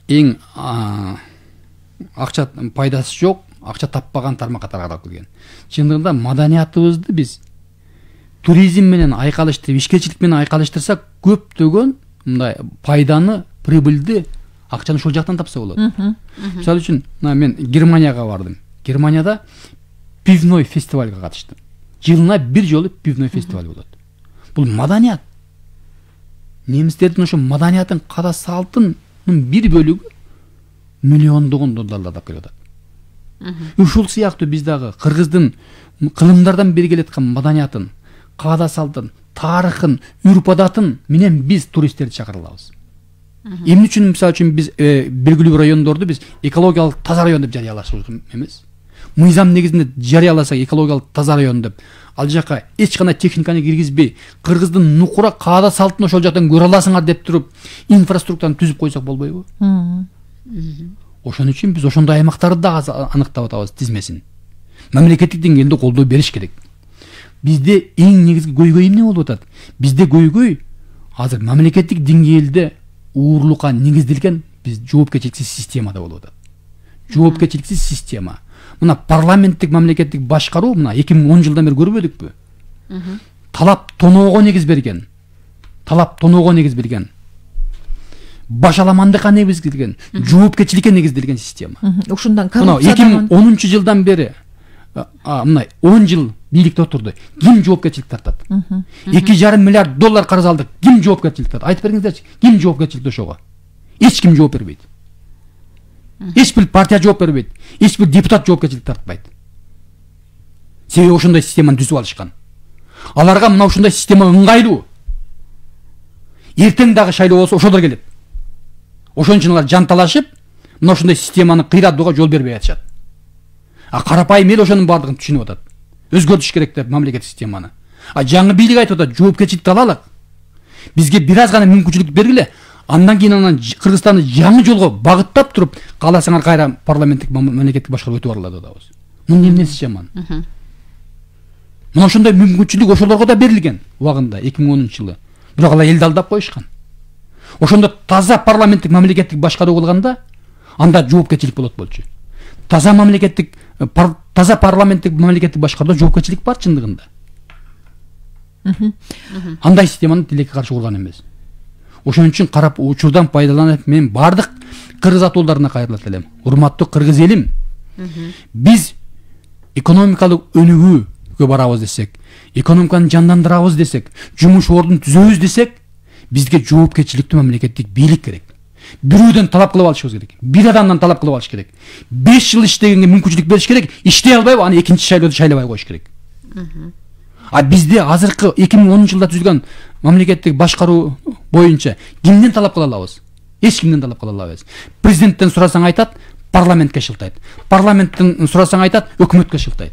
эң акча пайдасы жок, акча таппаган тармакка таралып келген. Чындыгында маданиятыбызды биз туризм менен айкалыштырып, ишкерчилик менен айкалыштырсак, көптөгөн мындай пайданы, прибыльди, акчаны ошол жактан тапса болот. Мисалы үчүн, мен Германияга бардым. Германияда пивной фестивалга катыштым. Жылына бир жолу пивной фестиваль болот. Бул маданият. Немистердин ошо маданиятын када салтынын бир бөлүгү миллиондогон долларларды келип атат. Ушул сыяктуу биз дагы кыргыздын кылымдардан бери келаткан маданиятын, каада салтын, тарыхын, үрп адатын менен биз туристтерди чакыра алабыз. Эмне үчүн, мисалы үчүн биз белгилүү райондорду биз экологиялык таза район деп жарыялашыбыз эмес. Мыйзам негизинде жарыяласак экологиялык таза район деп, ал жака эч кандай техниканы киргизбей, кыргыздын нукура каада салтын ошол жактан көрө аласыңар деп туруп, инфраструктураны түзүп койсок болбойбу? Ошон үчүн биз ошондой аймактарды да аныктап атабыз тизмесин. Мамлекеттик деңгээлде колдоо бериш керек. Бизде эң негизги көйгөй эмне болуп атат? Бизде көйгөй азыр мамлекеттик деңгээлде уурлукка негизделген биз жоопкерчиликсиз системада болуп атат. Жоопкерчиликсиз система. Мына парламенттик мамлекеттик башкаруу мына 2010 жылдан бери көрбөдүкпү? Талап тоноого негиз берген. Башаламандыкка негизделген, жоопкерчиликке негизделген система. Ушундан коррупция 2010 жылдан бери мына 10 жыл бийликте отурду. Ким жоопкерчилик тартат? 2,5 миллиард доллар карыз алдык. Ким жоопкерчилик тартат? Айтып бериңиздерчи. Ким жоопкерчилик ошого? Эч ким жооп бербейт. Эч бир партия жооп бербейт. Эч бир депутат жоопкерчилик тартпайт. Себеби ошондой системаны түзүп алышкан. Аларга мына ушундай система ыңгайлуу. Эртең дагы шайлоо болсо ошолор келет. Ошон үчүн алар жанталашып, мына ошондой системаны кыйратууга жол бербей атышат. Карапайым эл ошонун бардыгын түшүнүп атат. Өзгөртүш керек деп мамлекеттик системаны. Жаңы бийлик айтып атат, жоопкерчиликти алалык. Бизге бир аз гана мүмкүнчүлүк бергиле. Андан кийин Кыргызстанды жаңы жолго багыттап туруп, кааласаңар кайра парламенттик мамлекеттик башкаруу өтүп алалы атабыз. Мунун эмнеси жаман? Мына ошондой мүмкүнчүлүк ошолорго да берилген убагында 2010 жылы. Бирок алар элди алдап коюшкан. Ошондо таза парламенттик мамлекеттик башкаруу кылганда анда жоопкерчилик болот болчу. Таза парламенттик мамлекеттик башкарууда жоопкерчилик бар чындыгында. Андай системаны тилекке каршы курган эмес. Ошон үчүн карап учурдан пайдаланып мен бардык кыргыз атуулдарына кайрылат элем. Урматтуу кыргыз элим, биз экономикалык өнүгүүгө барабыз десек, экономиканы жандандырабыз десек, жумуш ордун түзөбүз десек, бизге жоопкерчиликтүү мамлекеттик бийлик керек. Бирөөдөн талап кылып алышыбыз керек. Бир адамдан талап кылып алыш керек. 5 жыл иштегенге мүмкүнчүлүк бериш керек. Иштей албайбы, аны экинчи шайлоодо шайлабай коюш керек. Бизде азыркы 2010 жылда түзүлгөн мамлекеттик башкаруу боюнча кимден талап кыла алабыз? Эч кимден талап кыла албайбыз. Президенттен сурасаң айтат, парламентке шылтайт. Парламенттен сурасаң айтат, өкмөткө шылтайт.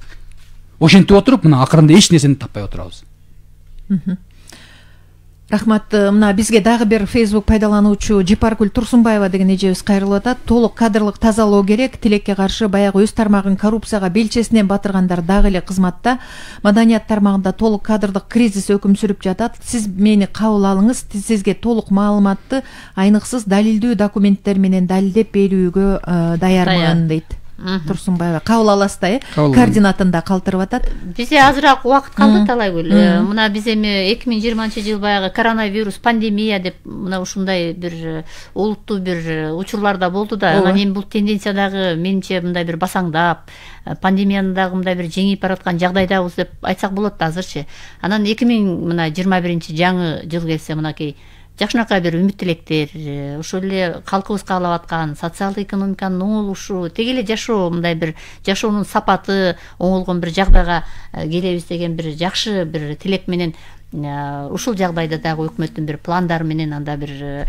Ошентип отуруп, мына акырында эч нерсени таппай отурабыз. Рахмат. Мына бизге дагы бир Facebook пайдалануучу Жипаргүл Турсунбаева деген эжебиз кайрылып атат. Толук кадрлык тазалоо керек. Тилекке каршы баягы өз тармагын коррупцияга белчесинен батыргандар дагы эле кызматта. Маданият тармагында толук кадрдык кризис өкүм сүрүп жатат. Сиз мени кабыл алыңыз. Сизге толук маалыматты айныксыз далилдүү документтер менен далилдеп берүүгө даярмын дейт. Турсунбаева кабыл аласыз да, координатын да калтырып атат. Бизде азыраак убакыт калды Талайгүл. Мына биз эми 2020 жыл баягы коронавирус пандемия деп мына ушундай бир олуттуу бир учурларда болду да. Анан эми бул тенденция дагы менимче мындай бир басаңдап, пандемияны дагы мындай бир жеңип бараткан жагдайдабыз деп айтсак болот да азырчы. Анан 2021 жаңы жыл келсе мынакей жакшынакай бир үмүт тилектер, ошол эле калкыбыз каалап аткан социалдык экономиканын оңолушу, теги эле жашоо, мындай бир жашоонун сапаты оңолгон бир жагдайга келебиз деген бир жакшы бир тилек менен ушул жагдайда дагы өкмөттүн бир пландары менен анда бир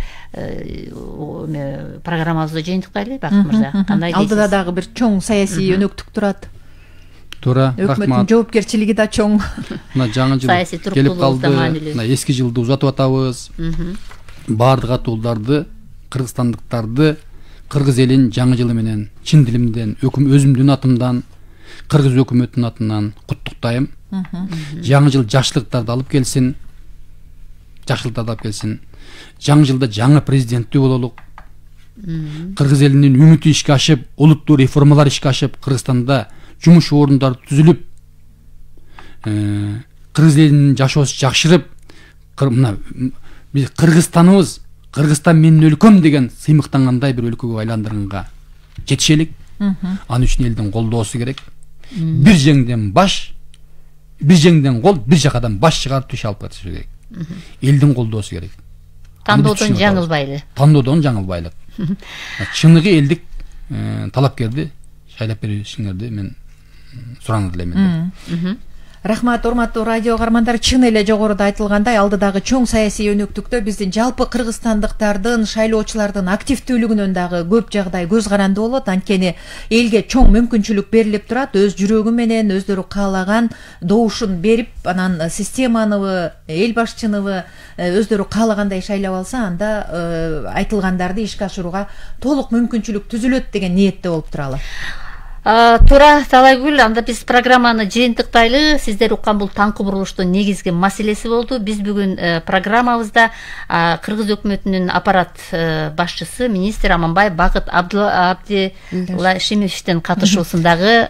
программабызды жыйынтыктайлы, Бакыт мырза. Кандай дейсиз? Алдыда дагы бир чоң саясий өнөктүк турат. Туура, рахмат. Өкмөттүн жоопкерчилиги да чоң. Мына жаңы жыл келип калды. Мына эски жылды узатып атабыз. Бардык атууларды кыргызстандыктарды кыргыз элин жаңы жылы менен чын дилимден өзүмдүн атымдан кыргыз өкмөтүнүн атынан куттуктайм. Жаңы жыл жакшылыктарды алып келсин. Жаңы жылда жаңы президенттүү бололук. Кыргыз элинин үмүтү ишке ашып, улуттуу реформалар ишке ашып, Кыргызстанда жумуш орундары түзүлүп, кыргыз элинин жашоосу жакшырып, мына биз Кыргызстаныбыз, Кыргызстан менин өлкөм деген сыймыктангандай бир өлкөгө айландырганга жетишелик. Аны үчүн элдин колдоосу керек. Бир жеңден кол, бир жакадан баш чыгарып түшө алып кетиши керек. Элдин колдоосу керек. Тандоодон жаңылбайлык. Чыныгы элдик талапкерди шайлап беришиңерди мен сурана дилейм. Рахмат, урматтуу радио каармандар, чын эле жогоруда айтылгандай, алдыдагы чоң саясий өнөктүктө биздин жалпы кыргызстандыктардын, шайлоочулардын активдүүлүгүнөн дагы көп жагдай көз каранды болот. Анткени элге чоң мүмкүнчүлүк берилип турат, өз жүрөгү менен өздөрү каалаган добушун берип, анан системаныбы, эл башчыныбы өздөрү каалагандай шайлап алса, анда айтылгандарды ишке ашырууга толук мүмкүнчүлүк түзүлөт деген ниетте болуп туралы. Туура, Талайгүл, анда биз программаны жыйынтыктайлы. Сиздер уккан бул таңкы бурулуштун негизги маселеси болду. Биз бүгүн программабызда Кыргыз өкмөтүнүн аппарат башчысы министр Аманбай Бакыт Абдилашимовичтин катышуусундагы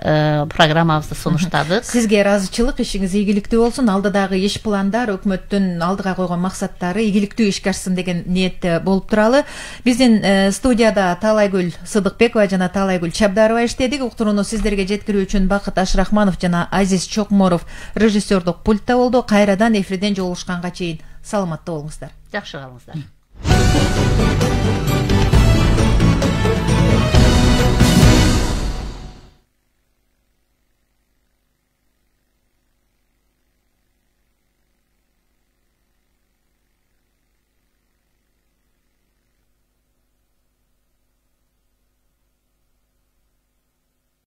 программабызды сунуштадык. Сизге ыраазычылык, ишиңиз ийгиликтүү болсун. Алдыдагы иш пландар, өкмөттүн алдыга койгон максаттары ийгиликтүү ишке ашсын деген ниетте болуп туралы. Биздин студияда Талайгүл Сыдыкбекова жана Талайгүл Чабдарова иштедик. Сиздерге жеткирүү үчүн Бакыт Ашрахманов жана Азиз Чокморов режиссердук пультта болду. Кайрадан эфирден жолугушканга чейин саламатта болуңуздар. Жакшы калыңыздар.